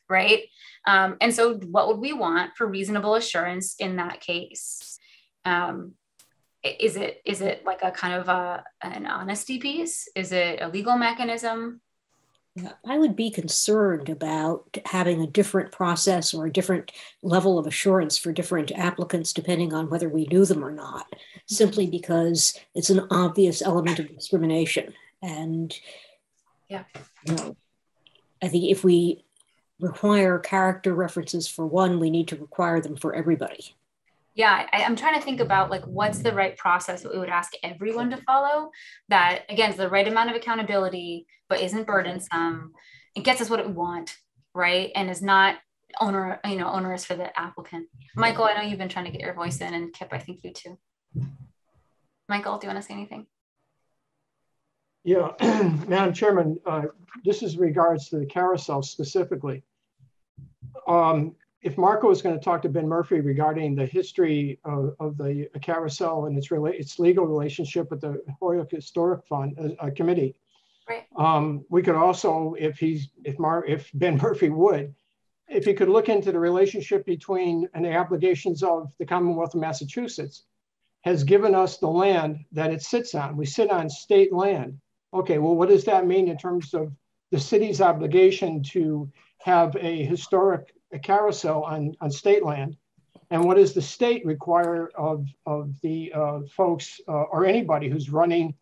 right? And so what would we want for reasonable assurance in that case? Is it like a kind of an honesty piece? Is it a legal mechanism? Yeah, I would be concerned about having a different process or a different level of assurance for different applicants, depending on whether we knew them or not, simply because it's an obvious element of discrimination. And, I think if we require character references for one, we need to require them for everybody. Yeah, I'm trying to think about like, what's the right process that we would ask everyone to follow that, again, is the right amount of accountability, but isn't burdensome. It gets us what we want, right? And is not onerous for the applicant. Michael, I know you've been trying to get your voice in, and Kip, I think you too. Michael, do you want to say anything? Yeah, Madam Chairman, this is regards to the carousel specifically. If Marco is going to talk to Ben Murphy regarding the history of the carousel and its legal relationship with the Holyoke Historic Fund Committee, right? We could also, if Ben Murphy would, if he could look into the relationship between and the obligations of the Commonwealth of Massachusetts, has given us the land that it sits on. We sit on state land. Okay, well, what does that mean in terms of the city's obligation to have a historic carousel on state land? And what does the state require of the folks or anybody who's running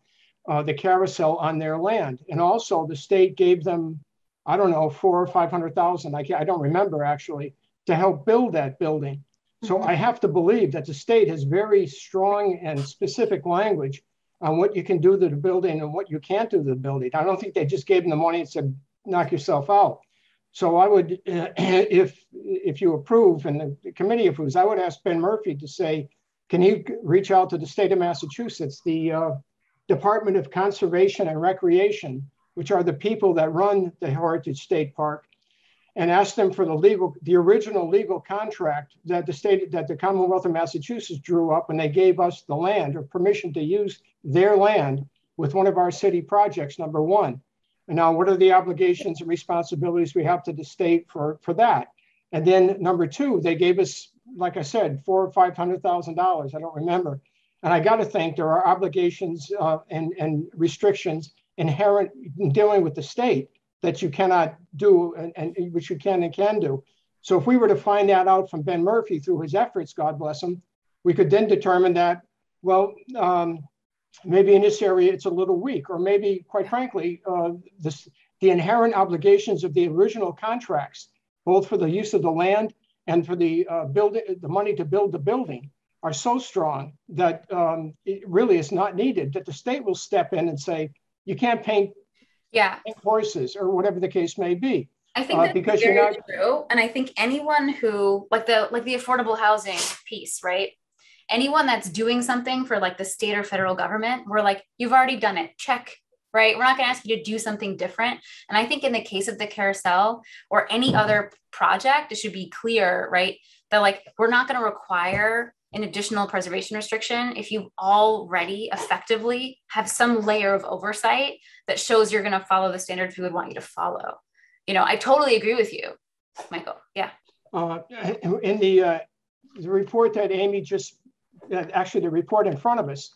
the carousel on their land? And also the state gave them, I don't know, $400,000 or $500,000, I don't remember actually, to help build that building. So I have to believe that the state has very strong and specific language on what you can do to the building and what you can't do to the building. I don't think they just gave them the money and said, knock yourself out. So I would, if you approve and the committee approves, I would ask Ben Murphy to say, can you reach out to the state of Massachusetts, the Department of Conservation and Recreation, which are the people that run the Heritage State Park, and ask them for the original legal contract that the Commonwealth of Massachusetts drew up when they gave us the land or permission to use their land with one of our city projects, number one. And now what are the obligations and responsibilities we have to the state for that? And then number two, they gave us, like I said, $400,000 or $500,000, I don't remember. And I got to think there are obligations and restrictions inherent in dealing with the state that you cannot do and which you can and can do. So if we were to find that out from Ben Murphy through his efforts, God bless him, we could then determine that, well, maybe in this area it's a little weak, or maybe, quite frankly, the inherent obligations of the original contracts, both for the use of the land and for the money to build the building, are so strong that it really is not needed, that the state will step in and say, you can't paint horses or whatever the case may be. I think that's because very you're not true. And I think anyone who like the affordable housing piece, right? Anyone that's doing something for like the state or federal government, we're like, you've already done it. Check. Right? We're not going to ask you to do something different. And I think in the case of the carousel or any other project, it should be clear, right? That like, we're not going to require an additional preservation restriction if you already effectively have some layer of oversight that shows you're going to follow the standards we would want you to follow. You know, I totally agree with you, Michael. Yeah. In the report that Amy actually the report in front of us,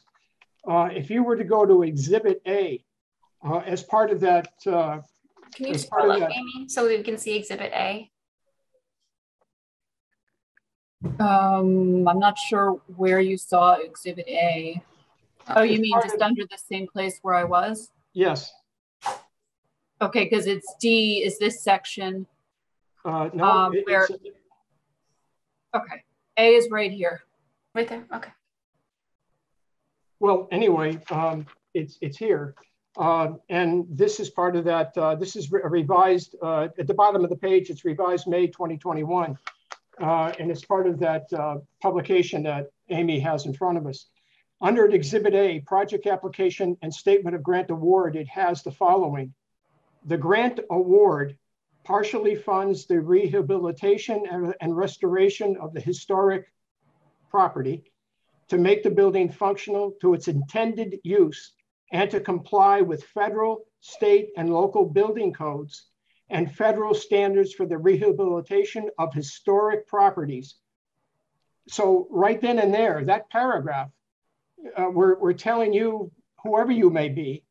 if you were to go to Exhibit A, as part of that, can you scroll up, Amy, so we can see Exhibit A? I'm not sure where you saw Exhibit A. Oh, you mean just under the same place where I was? Yes. Okay, because it's D is this section. No. Okay, A is right here. Right there. Okay. Well, anyway, it's here. And this is part of that. This is revised at the bottom of the page. It's revised May 2021. And it's part of that publication that Amy has in front of us. Under Exhibit A, project application and statement of grant award, it has the following. The grant award partially funds the rehabilitation and restoration of the historic property to make the building functional to its intended use and to comply with federal, state, and local building codes and federal standards for the rehabilitation of historic properties. So right then and there, that paragraph, we're telling you, whoever you may be,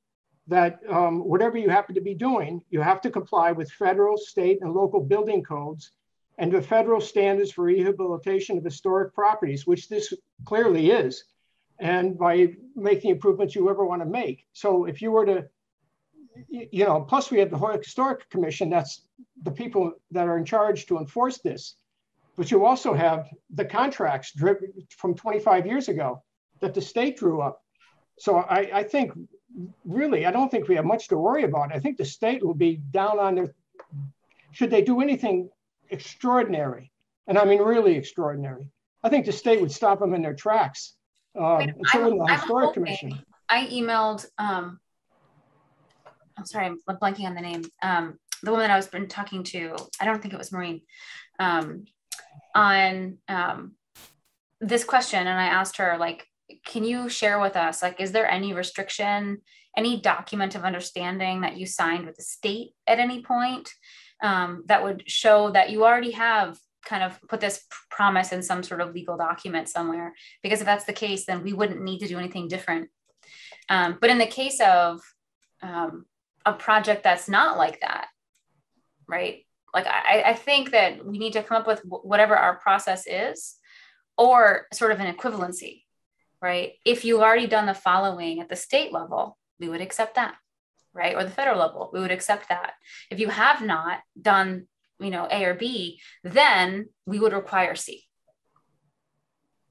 that whatever you happen to be doing, you have to comply with federal, state, and local building codes and the federal standards for rehabilitation of historic properties, which this clearly is, and by making improvements you ever want to make. So if you were to, you know, plus we have the Holyoke Historic Commission, that's the people that are in charge to enforce this. But you also have the contracts driven from 25 years ago that the state drew up. So I think, really, I don't think we have much to worry about. I think the state will be down on their, should they do anything extraordinary, and I mean really extraordinary, I think the state would stop them in their tracks. And so would the Historic Commission. I emailed, I'm sorry, I'm blanking on the name. The woman I was been talking to, I don't think it was Maureen, on this question. And I asked her, like, can you share with us, like, is there any restriction, any document of understanding that you signed with the state at any point that would show that you already have kind of put this promise in some sort of legal document somewhere? Because if that's the case, then we wouldn't need to do anything different. But in the case of a project that's not like that, right? Like, I think that we need to come up with whatever our process is, or sort of an equivalency, right? If you've already done the following at the state level, we would accept that, right? Or the federal level, we would accept that. If you have not done, you know, A or B, then we would require C,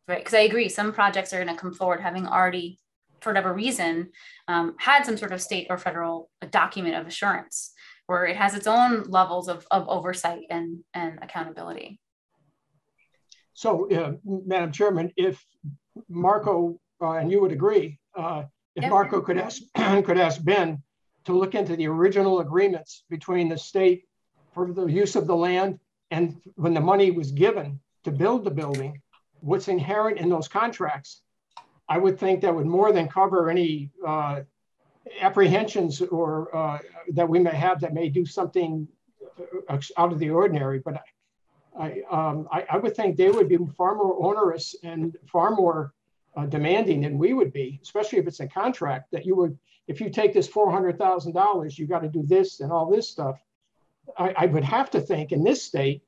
right? Because I agree, some projects are going to come forward having already, for whatever reason, had some sort of state or federal document of assurance, where it has its own levels of oversight and accountability. So, Madam Chairman, if Marco, and you would agree, if Marco could ask Ben to look into the original agreements between the state for the use of the land and when the money was given to build the building, what's inherent in those contracts, I would think that would more than cover any apprehensions or that we may have that may do something out of the ordinary. But I would think they would be far more onerous and far more demanding than we would be, especially if it's a contract that you would, if you take this $400,000, you got to do this and all this stuff. I would have to think in this state,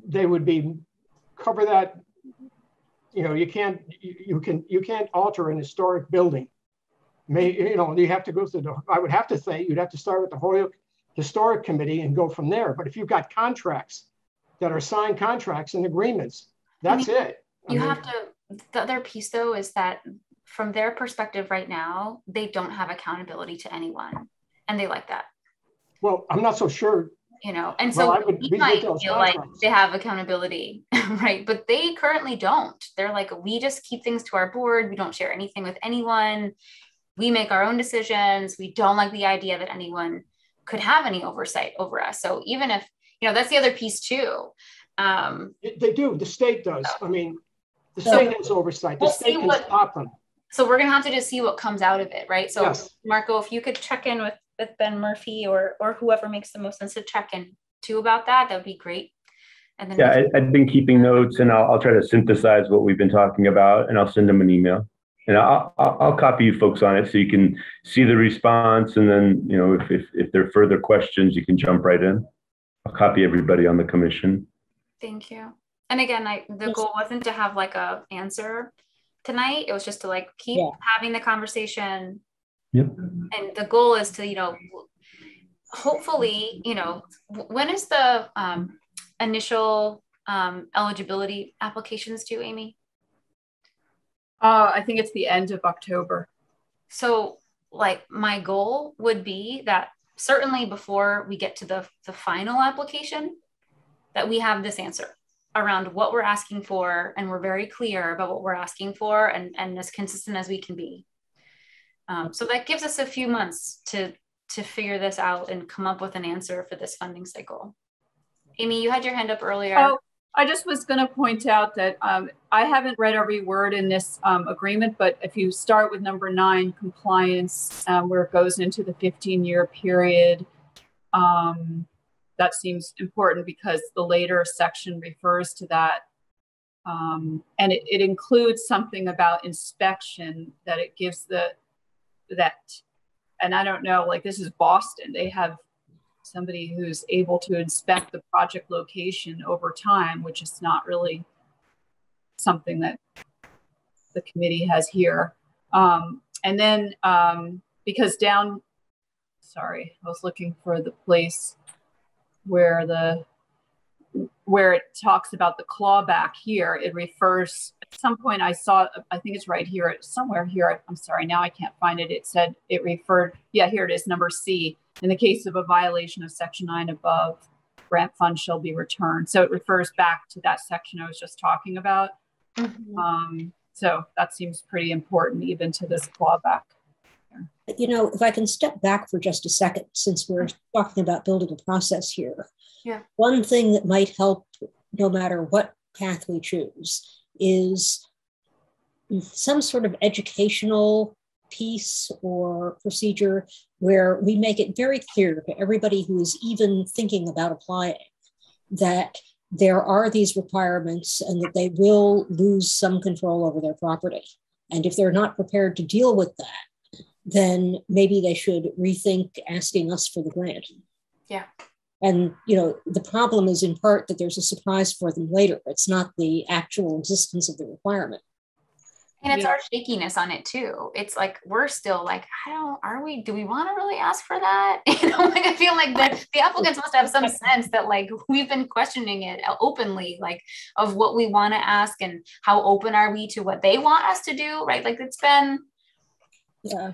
they would be cover that. You know, you can't alter an historic building. You have to go through the, I would have to think you'd have to start with the Holyoke Historic Committee and go from there. But if you've got contracts that are signed contracts and agreements, that's it. You have to, the other piece though, is that from their perspective right now, they don't have accountability to anyone. and they like that. Well, I'm not so sure. You know, and so we might feel like they have accountability, right? But they currently don't. They're like, we just keep things to our board. We don't share anything with anyone. We make our own decisions. We don't like the idea that anyone could have any oversight over us. So even if, you know, that's the other piece too. They do. The state does. I mean, the state has oversight. The state can stop them. So we're going to have to just see what comes out of it, right? So yes. Marco, if you could check in with Ben Murphy or whoever makes the most sense to check in too about that, that would be great. And then yeah, I've been keeping notes, and I'll try to synthesize what we've been talking about, and I'll send them an email, and I'll copy you folks on it so you can see the response, and then, you know, if there are further questions, you can jump right in. I'll copy everybody on the commission. Thank you. And again, the goal wasn't to have like a answer tonight. It was just to like keep having the conversation. Yep. And the goal is to, you know, hopefully, you know, when is the initial eligibility applications due, Amy? I think it's the end of October. So like my goal would be that certainly before we get to the final application, that we have this answer around what we're asking for, and we're very clear about what we're asking for, and as consistent as we can be. So that gives us a few months to figure this out and come up with an answer for this funding cycle. Amy, you had your hand up earlier. Oh, I just was going to point out that I haven't read every word in this agreement, but if you start with number 9, compliance, where it goes into the 15-year period, that seems important because the later section refers to that. And it includes something about inspection, that it gives and I don't know, like this is Boston. They have somebody who's able to inspect the project location over time, which is not really something that the committee has here. And then because sorry, I was looking for the place where it talks about the clawback here. It refers, at some point I saw, I think it's right here, somewhere here. I'm sorry, now I can't find it. It said, it referred, yeah, here it is, number C. In the case of a violation of section 9 above, grant funds shall be returned. So it refers back to that section I was just talking about. Mm-hmm. So that seems pretty important even to this clawback. You know, if I can step back for just a second, since we're talking about building a process here. Yeah. One thing that might help, no matter what path we choose, is some sort of educational piece or procedure where we make it very clear to everybody who is even thinking about applying that there are these requirements and that they will lose some control over their property. And if they're not prepared to deal with that, then maybe they should rethink asking us for the grant. Yeah. And, you know, the problem is in part that there's a surprise for them later. It's not the actual existence of the requirement. And it's our shakiness on it too. It's like, we're still like, do we want to really ask for that? You know, like I feel like the applicants must have some sense that like we've been questioning it openly, like of what we want to ask and how open are we to what they want us to do, right? Like it's been, yeah.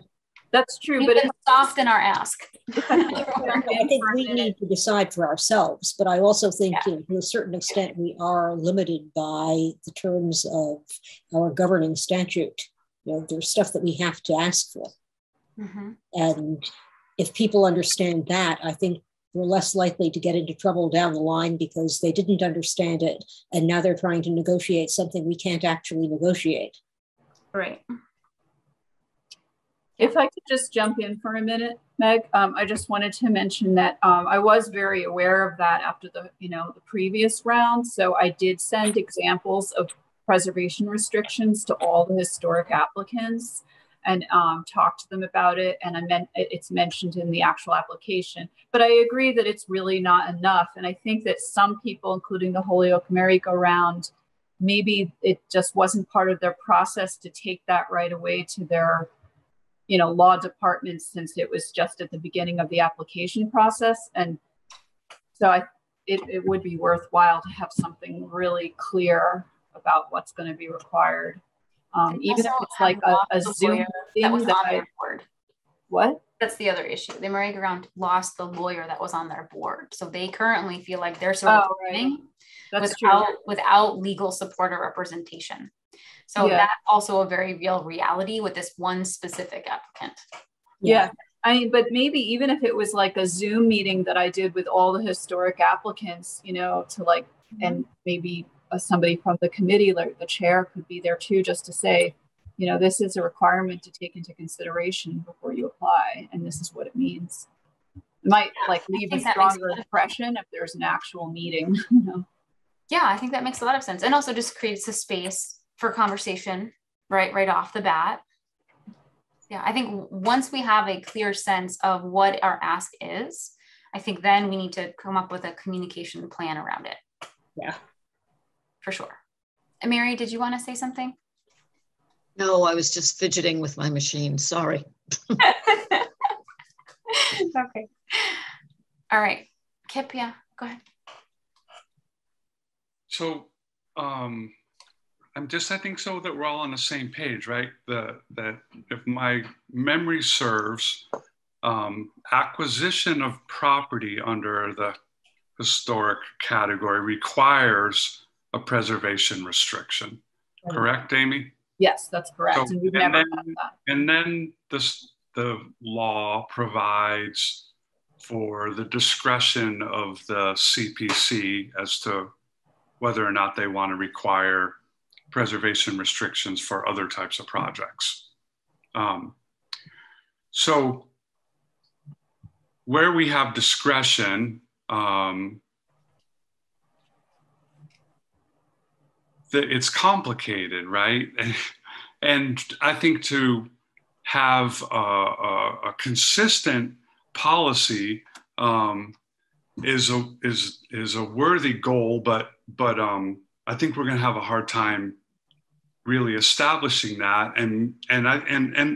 That's true, but it's soft in our ask. I think we need to decide for ourselves, but I also think, you know, to a certain extent, we are limited by the terms of our governing statute. You know, there's stuff that we have to ask for. Mm-hmm. And if people understand that, I think we're less likely to get into trouble down the line because they didn't understand it. And now they're trying to negotiate something we can't actually negotiate. Right. If I could just jump in for a minute, Meg, I just wanted to mention that I was very aware of that after the previous round. So I did send examples of preservation restrictions to all the historic applicants and talk to them about it. And it's mentioned in the actual application. But I agree that it's really not enough. And I think that some people, including the Holyoke merry-go-round, maybe it just wasn't part of their process to take that right away to their law departments, since it was just at the beginning of the application process. And so it would be worthwhile to have something really clear about what's going to be required. Even if it's like a Zoom thing that board. What? That's the other issue. The merry-go-round lost the lawyer that was on their board. So they currently feel like they're sort of living without legal support or representation. So that's also a very real reality with this one specific applicant. Yeah. I mean, but maybe even if it was like a Zoom meeting that I did with all the historic applicants, you know, to like, and maybe somebody from the committee, like the chair could be there too, just to say, you know, this is a requirement to take into consideration before you apply, and this is what it means. It might like leave a stronger impression if there's an actual meeting, you know? Yeah, I think that makes a lot of sense. And also just creates a space for conversation right off the bat. Yeah, I think once we have a clear sense of what our ask is, I think then we need to come up with a communication plan around it. Yeah, for sure. And Mary, did you want to say something? No, I was just fidgeting with my machine. Sorry. Okay. All right. Kip, yeah, go ahead. So I think so that we're all on the same page, right? That if my memory serves, acquisition of property under the historic category requires a preservation restriction. Correct, Amy? Yes, that's correct. So, and we've never had that. And then the law provides for the discretion of the CPC as to whether or not they want to require preservation restrictions for other types of projects. So where we have discretion, it's complicated, right? And I think to have a consistent policy is a worthy goal, but I think we're going to have a hard time really establishing that, and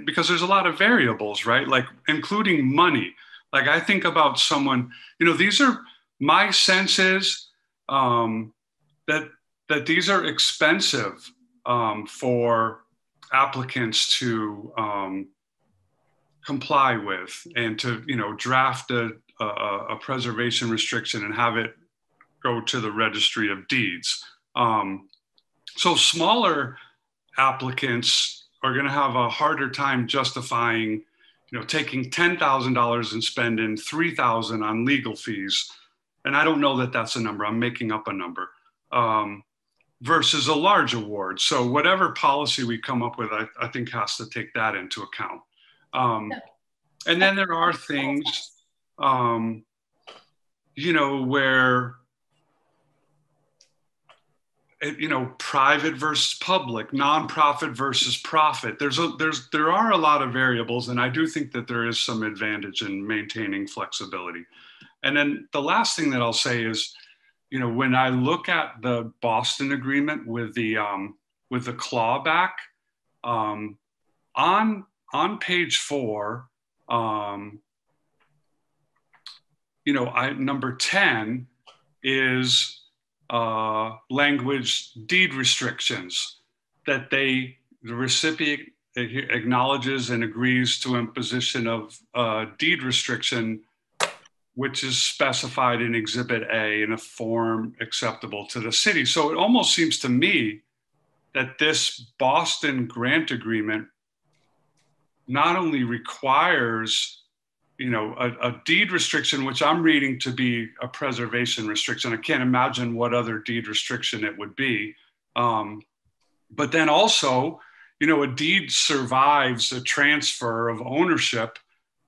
because there's a lot of variables, right? Like including money. Like I think about someone, you know, these are my senses that these are expensive for applicants to comply with, and to, you know, draft a preservation restriction and have it go to the Registry of Deeds. So smaller applicants are going to have a harder time justifying, you know, taking $10,000 and spending $3,000 on legal fees. And I don't know that that's a number, I'm making up a number, versus a large award. So whatever policy we come up with, I think has to take that into account. And then there are things, you know, where, you know, private versus public, nonprofit versus profit. There are a lot of variables, and I do think that there is some advantage in maintaining flexibility. And then the last thing that I'll say is, you know, when I look at the Boston agreement with the clawback, on page 4, you know, number 10 is language deed restrictions, that the recipient acknowledges and agrees to imposition of deed restriction, which is specified in Exhibit A in a form acceptable to the city. So it almost seems to me that this Boston grant agreement not only requires, you know, a deed restriction, which I'm reading to be a preservation restriction. I can't imagine what other deed restriction it would be. But then also, you know, a deed survives a transfer of ownership.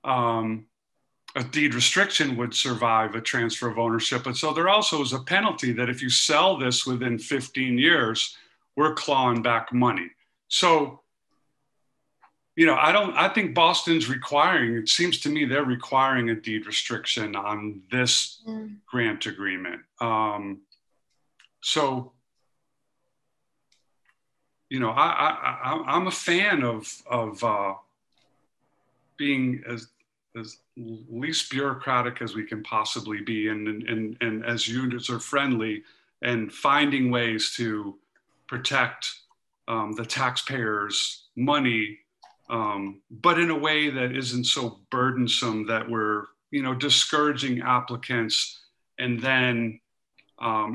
A deed restriction would survive a transfer of ownership. And so there also is a penalty that if you sell this within 15 years, we're clawing back money. So, you know, I think Boston's requiring, it seems to me they're requiring a deed restriction on this grant agreement. So, you know, I'm a fan of being as least bureaucratic as we can possibly be, and as user friendly, and finding ways to protect the taxpayers' money but in a way that isn't so burdensome that we're, discouraging applicants, and then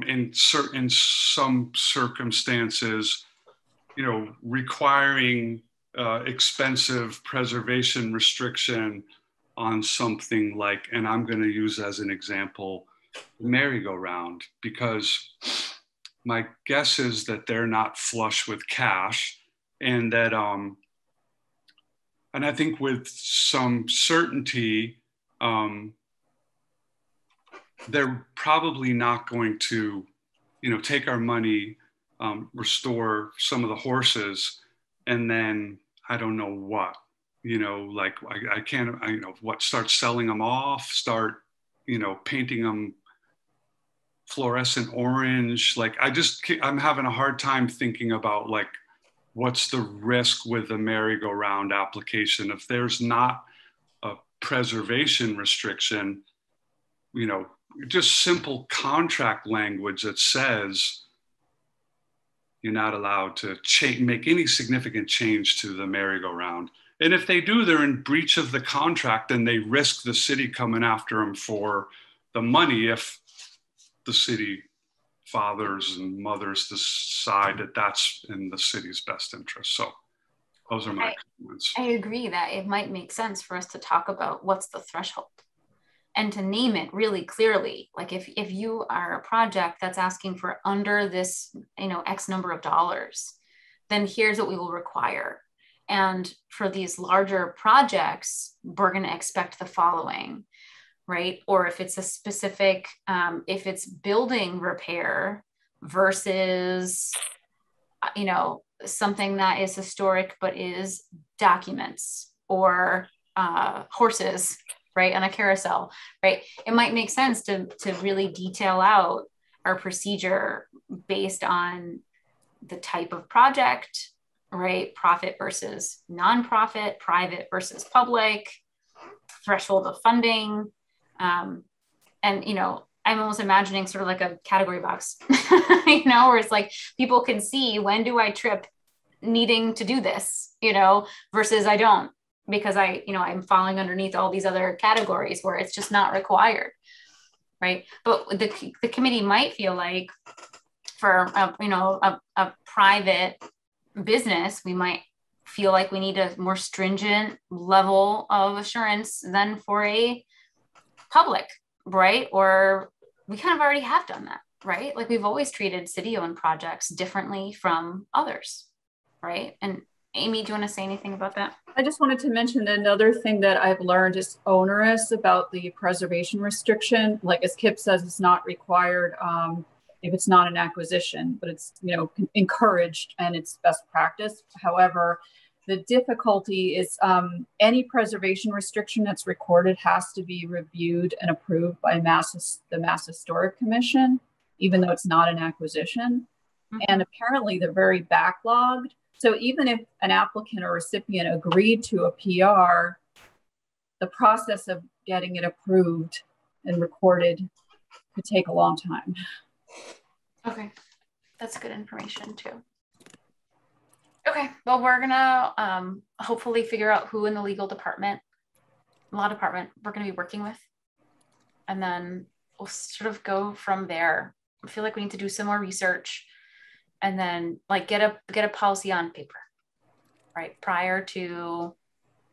in some circumstances, requiring expensive preservation restriction on something like, and I'm going to use as an example, the merry-go-round, because my guess is that they're not flush with cash, and that, and I think with some certainty, they're probably not going to, take our money, restore some of the horses, and then I don't know what, like I can't, start selling them off, start, painting them fluorescent orange. Like I'm having a hard time thinking about like, what's the risk with the merry-go-round application if there's not a preservation restriction, just simple contract language that says you're not allowed to make any significant change to the merry-go-round. And if they do, they're in breach of the contract, and they risk the city coming after them for the money if the city fathers and mothers decide that that's in the city's best interest. So those are my comments. I agree that it might make sense for us to talk about what's the threshold and to name it really clearly. Like if you are a project that's asking for under this, X number of dollars, then here's what we will require. And for these larger projects, we're going to expect the following, right? Or if it's a specific, if it's building repair versus, something that is historic but is documents or horses, right, on a carousel, right? It might make sense to really detail out our procedure based on the type of project, right? Profit versus nonprofit, private versus public, threshold of funding. And, I'm almost imagining sort of like a category box, where it's like people can see, when do I trip needing to do this, versus I don't, because I'm falling underneath all these other categories where it's just not required, right? But the committee might feel like for a private business, we might feel like we need a more stringent level of assurance than for a public, right? Or we kind of already have done that, right? Like we've always treated city-owned projects differently from others, right? And Amy, do you want to say anything about that? I just wanted to mention another thing that I've learned is onerous about the preservation restriction. Like as Kip says, it's not required if it's not an acquisition, but it's, encouraged and it's best practice. However, the difficulty is any preservation restriction that's recorded has to be reviewed and approved by the Mass Historic Commission, even though it's not an acquisition. Mm-hmm. And apparently they're very backlogged. So even if an applicant or recipient agreed to a PR, the process of getting it approved and recorded could take a long time. Okay, that's good information too. Okay, well, we're gonna hopefully figure out who in the legal department, law department, we're gonna be working with. And then we'll sort of go from there. I feel like we need to do some more research and then like get a policy on paper, right? Prior to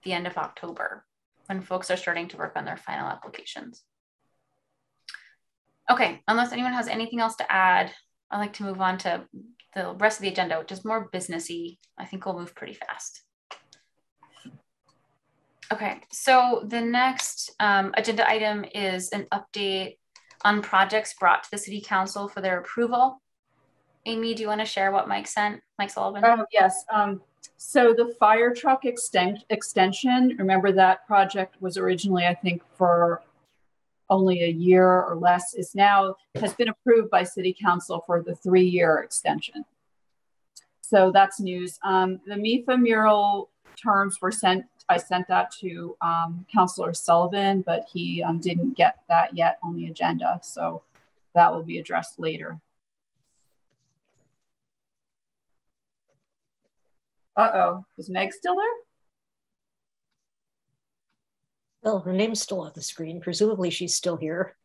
the end of October, when folks are starting to work on their final applications. Okay, unless anyone has anything else to add, I'd like to move on to the rest of the agenda, which is more businessy. I think we'll move pretty fast. Okay, so the next agenda item is an update on projects brought to the City Council for their approval. Amy, do you want to share what Mike sent? Mike Sullivan? Oh, yes. So the fire truck extension, remember that project was originally, I think, for only a year or less, has been approved by City Council for the 3-year extension. So that's news. The MIFA mural terms were sent. I sent that to Councilor Sullivan, but he didn't get that yet on the agenda. So that will be addressed later. Uh-oh, is Meg still there? Well, her name's still on the screen. Presumably she's still here.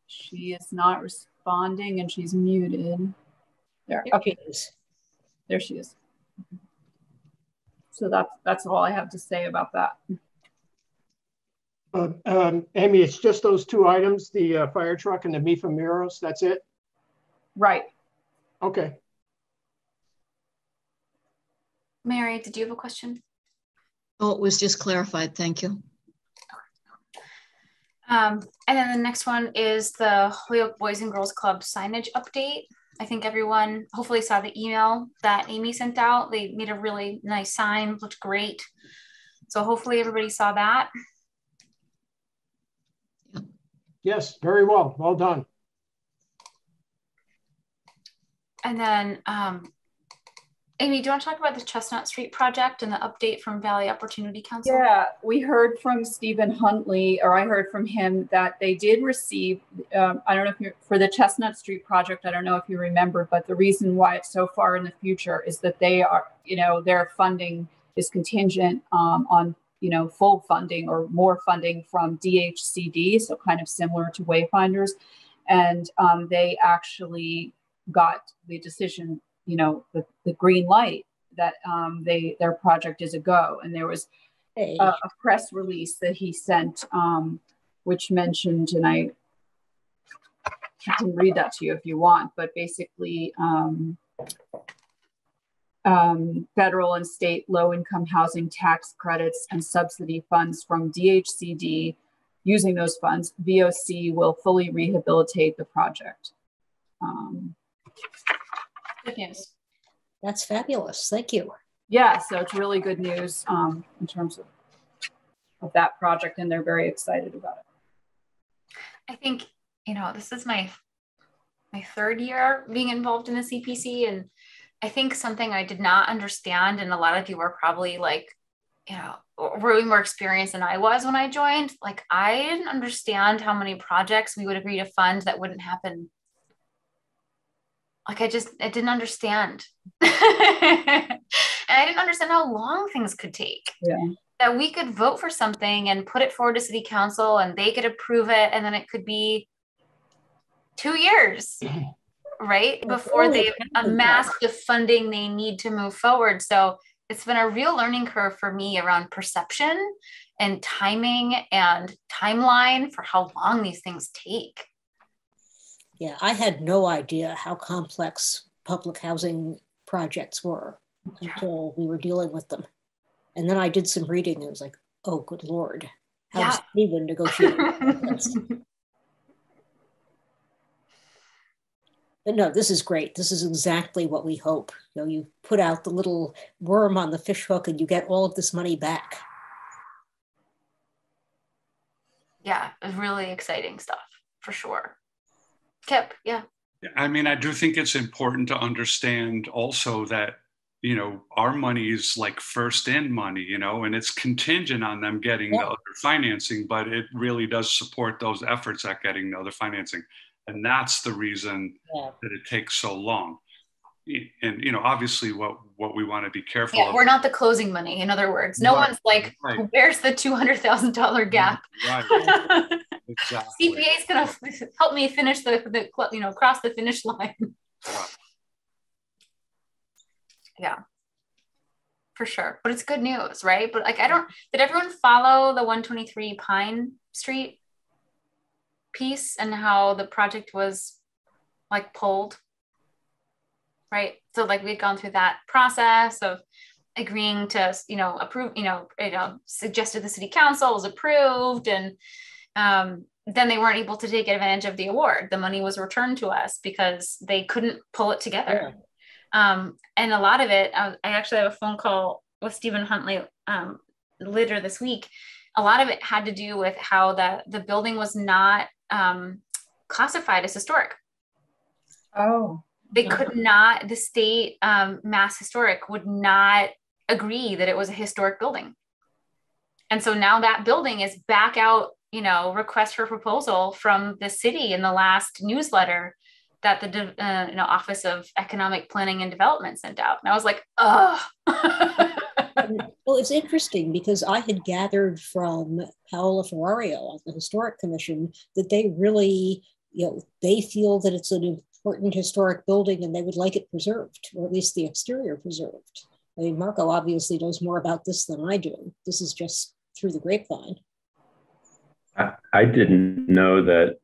She is not responding and she's muted. There, okay. There she is. So that's all I have to say about that. Amy, it's just those two items, the fire truck and the MIFA murals, that's it? Right. Okay. Mary, did you have a question? Oh, it was just clarified. Thank you. And then the next one is the Holyoke Boys and Girls Club signage update. I think everyone hopefully saw the email that Amy sent out. They made a really nice sign, looked great. So hopefully everybody saw that. Yes, very well. Well done. And then, Amy, do you want to talk about the Chestnut Street project and the update from Valley Opportunity Council? Yeah, we heard from Stephen Huntley, or I heard from him that they did receive, I don't know if you're, for the Chestnut Street project, I don't know if you remember, but the reason why it's so far in the future is that they are, their funding is contingent on, full funding or more funding from DHCD, so kind of similar to Wayfinders. And they actually got the decision, the green light that their project is a go. And there was a press release that he sent, which mentioned, and I can read that to you if you want, but basically federal and state low-income housing tax credits and subsidy funds from DHCD. Using those funds, VOC will fully rehabilitate the project. Good news. That's fabulous. Thank you. Yeah, so it's really good news in terms of that project, and they're very excited about it. I think, this is my third year being involved in the CPC, and I think something I did not understand, and a lot of you are probably really more experienced than I was when I joined. Like, I didn't understand how many projects we would agree to fund that wouldn't happen. Like, I didn't understand. And I didn't understand how long things could take. Yeah. That we could vote for something and put it forward to city council and they could approve it. And then it could be 2 years, right? Before they've amassed the funding they need to move forward. So it's been a real learning curve for me around perception and timing and timeline for how long these things take. Yeah, I had no idea how complex public housing projects were until we were dealing with them. And then I did some reading and it was like, oh, good Lord, how does anyone negotiate? But no, this is great. This is exactly what we hope. You put out the little worm on the fish hook and you get all of this money back. Yeah, really exciting stuff for sure. Kip, yeah. I mean, I do think it's important to understand also that, our money is like first in money, and it's contingent on them getting the other financing, but it really does support those efforts at getting the other financing. And that's the reason that it takes so long. And, obviously what we want to be careful of. We're not the closing money. In other words, no one's like, where's the $200,000 gap? Right. Exactly. CPA is going to help me finish cross the finish line. Right. Yeah, for sure. But it's good news, right? But did everyone follow the 123 Pine Street piece and how the project was pulled? Right. So we'd gone through that process of agreeing to, approve, suggested the city council was approved. And then they weren't able to take advantage of the award. The money was returned to us because they couldn't pull it together. And a lot of it, I actually have a phone call with Stephen Huntley later this week. A lot of it had to do with how the building was not classified as historic. Oh. They could not, the state Mass Historic would not agree that it was a historic building. And so now that building is back out, request for proposal from the city in the last newsletter that the Office of Economic Planning and Development sent out. And I was like, oh. Well, it's interesting because I had gathered from Paola Ferrario on the Historic Commission that they really, they feel that it's an important historic building and they would like it preserved, or at least the exterior preserved. I mean, Marco obviously knows more about this than I do. This is just through the grapevine. I didn't know that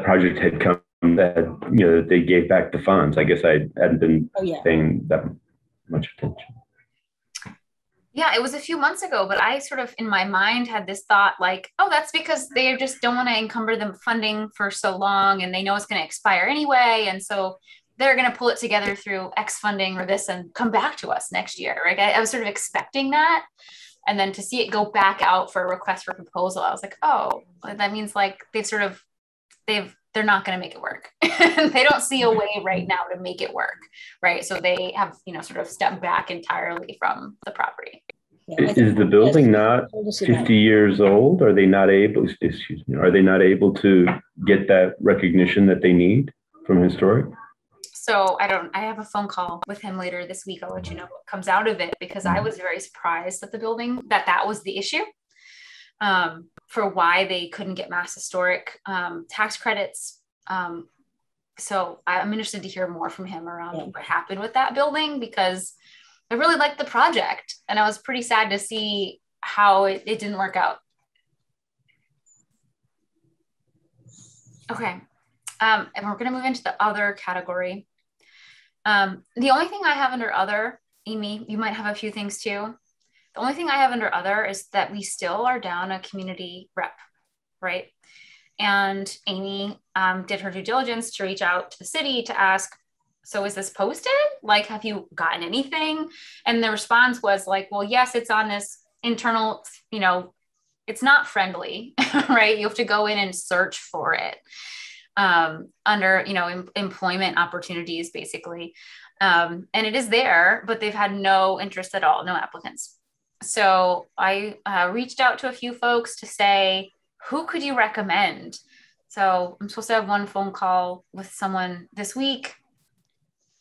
project had come, that they gave back the funds. I guess I hadn't been paying that much attention. Yeah, it was a few months ago, but I sort of in my mind had this thought like, oh, that's because they just don't want to encumber the funding for so long and they know it's going to expire anyway. And so they're going to pull it together through X funding or this and come back to us next year, right? I was sort of expecting that. And then to see it go back out for a request for proposal, I was like, oh, that means like they're not going to make it work. They don't see a way right now to make it work, right? So they have, sort of stepped back entirely from the property. Is the building not 50 years old? Are they not able, are they not able to get that recognition that they need from historic? So I have a phone call with him later this week. I'll let you know what comes out of it, because I was very surprised that the building, that was the issue. For why they couldn't get Mass Historic tax credits. So I'm interested to hear more from him around what happened with that building, because I really liked the project and I was pretty sad to see how it didn't work out. Okay. And we're going to move into the other category. The only thing I have under other, Amy, you might have a few things too. The only thing I have under other is that we still are down a community rep, right? And Amy did her due diligence to reach out to the city to ask, so is this posted? Like, have you gotten anything? And the response was like, well, yes, it's on this internal, it's not friendly, right? You have to go in and search for it under, employment opportunities, basically. And it is there, but they've had no interest at all, no applicants. So I reached out to a few folks to say, who could you recommend? So I'm supposed to have one phone call with someone this week.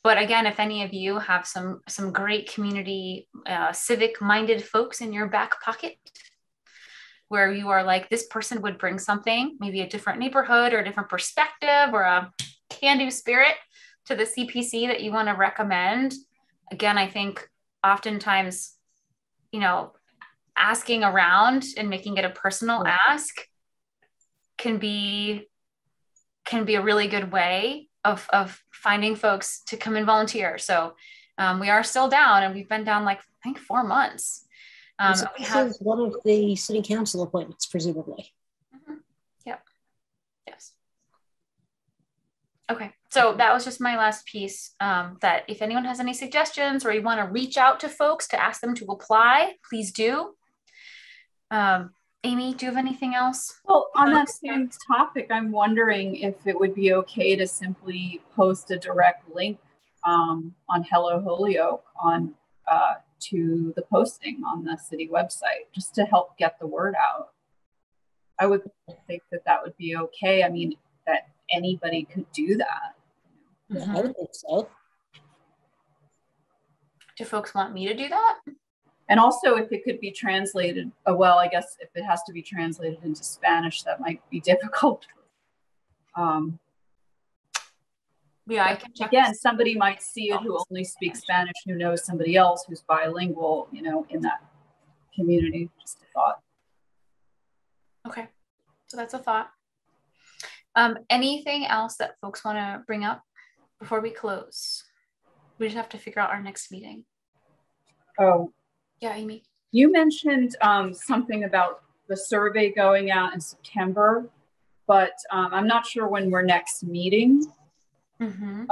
But again, if any of you have some great community, civic-minded folks in your back pocket, where you are like, this person would bring something, maybe a different neighborhood or a different perspective or a can-do spirit to the CPC that you want to recommend. Again, I think oftentimes, asking around and making it a personal ask can be a really good way of finding folks to come and volunteer. So we are still down, and we've been down like, I think 4 months. So this is one of the city council appointments, presumably. Mm-hmm. Yep. Yes. Okay. So that was just my last piece, that if anyone has any suggestions or you want to reach out to folks to ask them to apply, please do. Amy, do you have anything else? Well, on that same topic, I'm wondering if it would be okay to simply post a direct link on Hello Holyoke to the posting on the city website, just to help get the word out. I would think that would be okay. I mean, that anybody could do that. Yeah, I would think so. Do folks want me to do that? And also, if it could be translated, well, I guess if it has to be translated into Spanish, that might be difficult. Yeah, I can check. Again, somebody might see it who only speaks Spanish, who knows somebody else who's bilingual, in that community. Just a thought. Okay, so that's a thought. Anything else that folks want to bring up before we close? We just have to figure out our next meeting. Oh, yeah, Amy. You mentioned something about the survey going out in September, but I'm not sure when we're next meeting. Mm-hmm.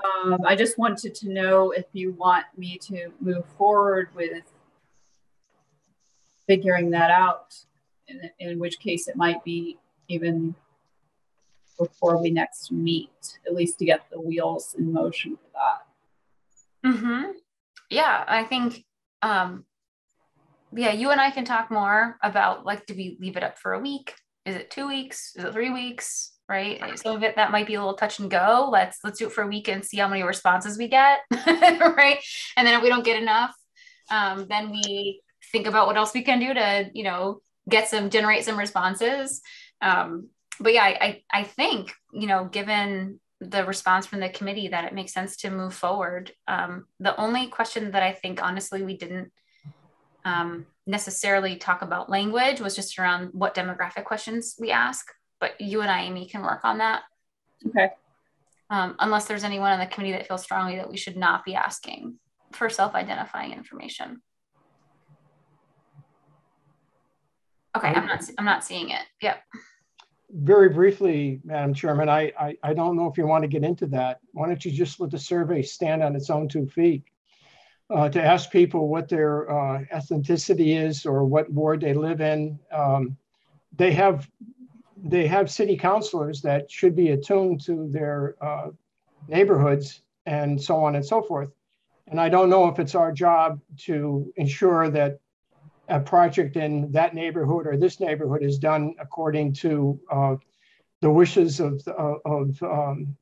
I just wanted to know if you want me to move forward with figuring that out, in which case it might be even before we next meet, at least to get the wheels in motion for that. Mm-hmm. Yeah, I think, you and I can talk more about, like, do we leave it up for a week? Is it 2 weeks? Is it 3 weeks? right? Some of it that might be a little touch and go. Let's do it for a week and see how many responses we get, right? And then if we don't get enough, then we think about what else we can do to, you know, generate some responses. But yeah, I think, you know, given the response from the committee, that it makes sense to move forward. The only question that I think, honestly, we didn't necessarily talk about language was just around what demographic questions we ask. But you and I, Amy, can work on that. Okay. Unless there's anyone on the committee that feels strongly that we should not be asking for self-identifying information. Okay, I'm not seeing it. Yep. Very briefly, Madam Chairman, I don't know if you want to get into that. Why don't you just let the survey stand on its own 2 feet? To ask people what their ethnicity is or what ward they live in. They have city councilors that should be attuned to their neighborhoods and so on and so forth. And I don't know if it's our job to ensure that a project in that neighborhood or this neighborhood is done according to the wishes of 1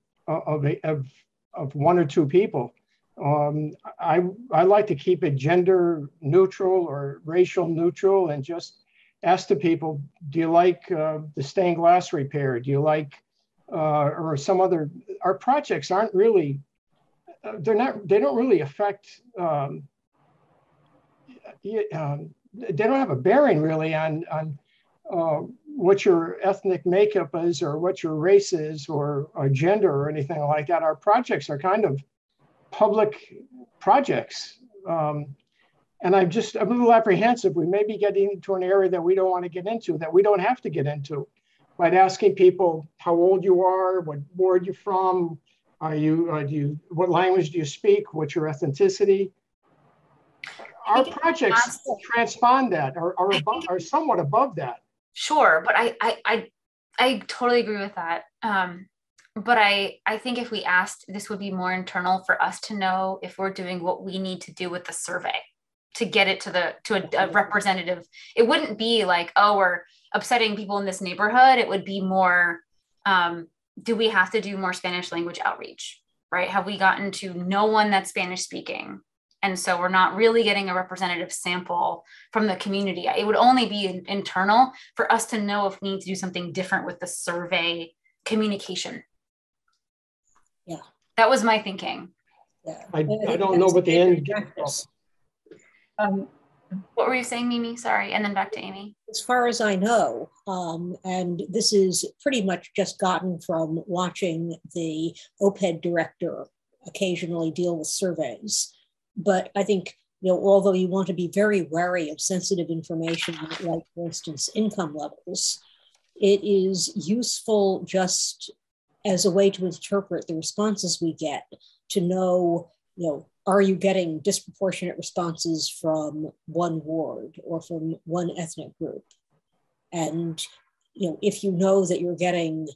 or 2 people. I like to keep it gender neutral or racial neutral and just ask the people, do you like the stained glass repair? Do you like, or some other, our projects aren't really, they don't really affect, they don't have a bearing really on what your ethnic makeup is or what your race is or gender or anything like that. Our projects are kind of public projects. And I'm a little apprehensive. We may be getting into an area that we don't want to get into, that we don't have to get into. By asking people how old you are, what ward you're from, what language do you speak, what's your ethnicity. Our projects transpond that, are somewhat above that. Sure, but I totally agree with that. But I think if we asked, this would be more internal for us to know if we're doing what we need to do with the survey to get it to a representative. It wouldn't be like, oh, we're upsetting people in this neighborhood. It would be more, do we have to do more Spanish language outreach, right? Have we gotten to no one that's Spanish speaking? And so we're not really getting a representative sample from the community. It would only be internal for us to know if we need to do something different with the survey communication. Yeah. That was my thinking. Yeah. I don't know what the end. What were you saying, Mimi? Sorry. And then back to Amy. As far as I know, and this is pretty much just gotten from watching the OPED director occasionally deal with surveys. But I think, you know, although you want to be very wary of sensitive information, like, for instance, income levels, it is useful just as a way to interpret the responses we get to know, you know, are you getting disproportionate responses from one ward or from one ethnic group? And, you know, if you know that you're getting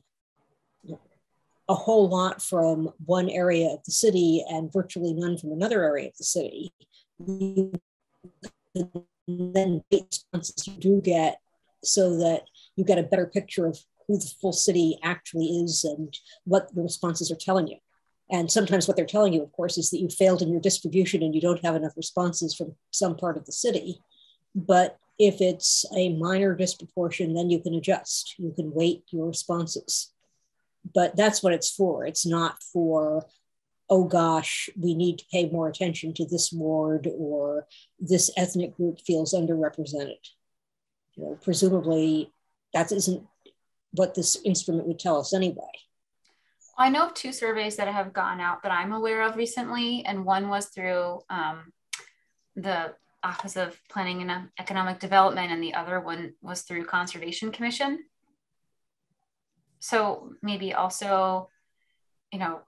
a whole lot from one area of the city and virtually none from another area of the city, you can then get responses you do get so that you get a better picture of who the full city actually is and what the responses are telling you. And sometimes what they're telling you, of course, is that you failed in your distribution and you don't have enough responses from some part of the city. But if it's a minor disproportion, then you can adjust. You can weight your responses. But that's what it's for. It's not for, oh gosh, we need to pay more attention to this ward or this ethnic group feels underrepresented. You know, presumably that isn't what this instrument would tell us anyway. I know of 2 surveys that have gone out that I'm aware of recently, and one was through the Office of Planning and Economic Development, and the other one was through Conservation Commission. So maybe also, you know,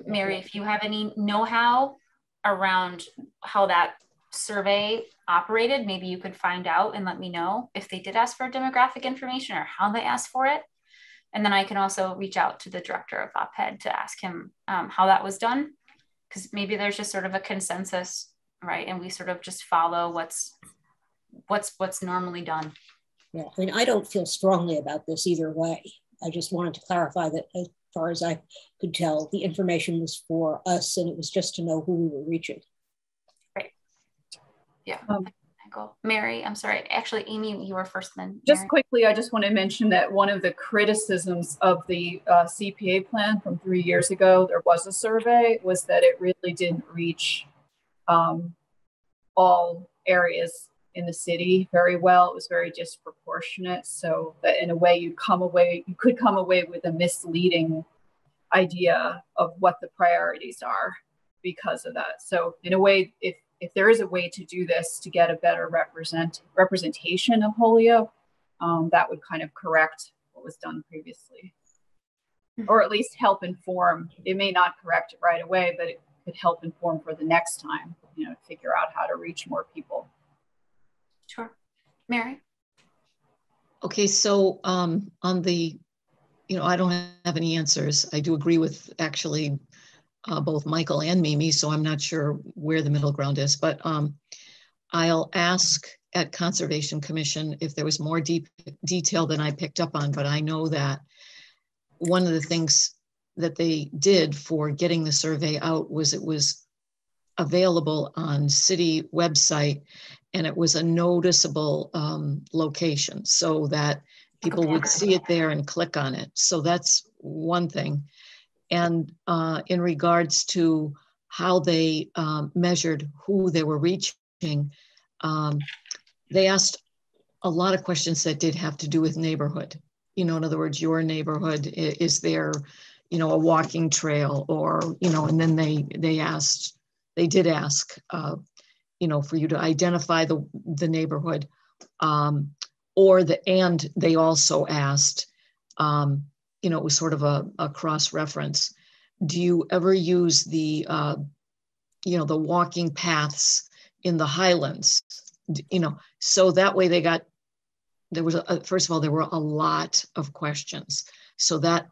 Mary, if you have any know-how around how that survey operated, maybe you could find out and let me know if they did ask for demographic information or how they asked for it. And then I can also reach out to the director of OPED to ask him how that was done, because maybe there's just sort of a consensus, right? And we sort of just follow what's normally done. Yeah, I mean, I don't feel strongly about this either way. I just wanted to clarify that as far as I could tell, the information was for us and it was just to know who we were reaching. Right. Yeah. Mary, I'm sorry. Actually, Amy, you were first then. Just quickly, I just want to mention that one of the criticisms of the CPA plan from 3 years ago, there was a survey, was that it really didn't reach all areas in the city very well. It was very disproportionate. So that in a way you could come away with a misleading idea of what the priorities are because of that. So in a way, if there is a way to do this to get a better representation of Holyoke, that would kind of correct what was done previously, or at least help inform. It may not correct it right away, but it could help inform for the next time, to figure out how to reach more people. Sure. Mary? Okay, so on the, I don't have any answers. I do agree with actually both Michael and Mimi, so I'm not sure where the middle ground is, but I'll ask at Conservation Commission if there was more detail than I picked up on, but I know that one of the things that they did for getting the survey out was it was available on city website and it was a noticeable location so that people would see it there and click on it. So that's one thing. And in regards to how they measured who they were reaching, they asked a lot of questions that did have to do with neighborhood. In other words, your neighborhood, is there, a walking trail, or, and then they did ask, for you to identify the neighborhood, and they also asked, it was sort of a cross-reference. Do you ever use the the walking paths in the Highlands? So that way first of all, there were a lot of questions. So that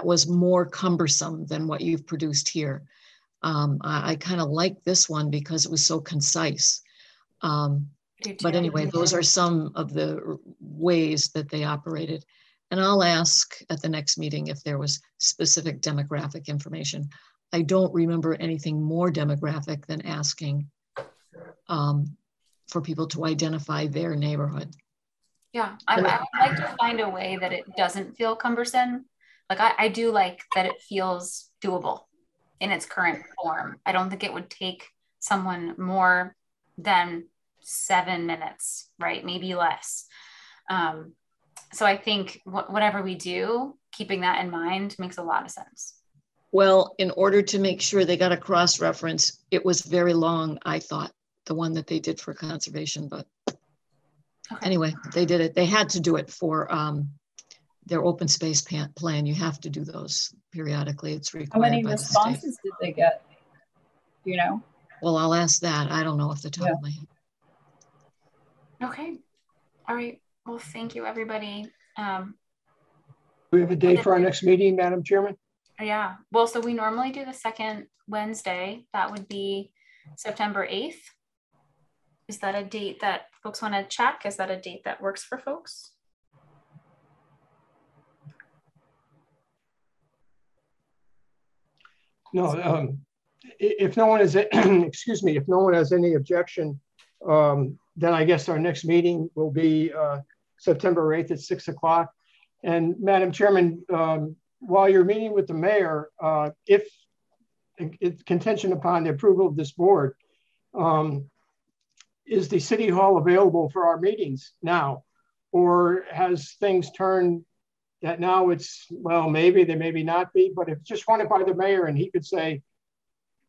was more cumbersome than what you've produced here. I kind of like this one because it was so concise. But anyway, those are some of the ways that they operated. And I'll ask at the next meeting if there was specific demographic information. I don't remember anything more demographic than asking for people to identify their neighborhood. Yeah, I would like to find a way that it doesn't feel cumbersome. Like I do like that it feels doable in its current form. I don't think it would take someone more than 7 minutes, right? Maybe less. So I think whatever we do, keeping that in mind makes a lot of sense. Well, in order to make sure they got a cross-reference, it was very long, I thought, the one that they did for conservation, but anyway, they did it. They had to do it for their open space plan. You have to do those periodically. It's required. How many responses did they get? Do you know? Well, I'll ask that. I don't know off the top of my head. Okay. All right. Well, thank you, everybody. We have a date for our next meeting, Madam Chairman? Yeah. Well, so we normally do the second Wednesday. That would be September 8th. Is that a date that folks want to check? Is that a date that works for folks? No, if no one has, excuse me, if no one has any objection, then I guess our next meeting will be September 8th at 6 o'clock. And Madam Chairman, while you're meeting with the mayor, if it's contingent upon the approval of this board, is the city hall available for our meetings now? Or has things turned that now it's, well, maybe they maybe not be, but if it's just wanted by the mayor and he could say,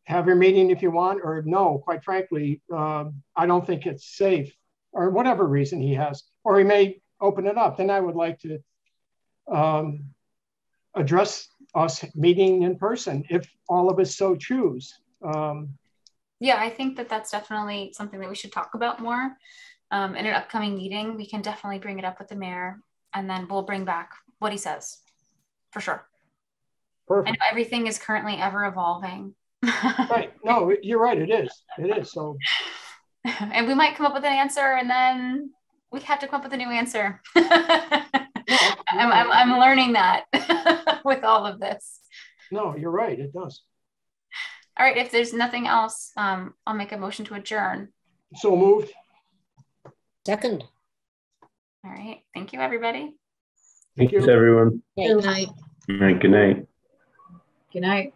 have your meeting if you want, or no, quite frankly, I don't think it's safe, or whatever reason he has, or he may open it up, then I would like to address us meeting in person if all of us so choose. Yeah, I think that that's definitely something that we should talk about more in an upcoming meeting. We can definitely bring it up with the mayor, and then we'll bring back what he says, for sure. Perfect. I know everything is currently ever evolving. Right. No, you're right. It is. It is. So, and we might come up with an answer, and then we have to come up with a new answer. I'm learning that with all of this. No, you're right. It does. All right. If there's nothing else, I'll make a motion to adjourn. So moved. Second. All right. Thank you, everybody. Thanks, everyone. Good night. All right, good night. Good night.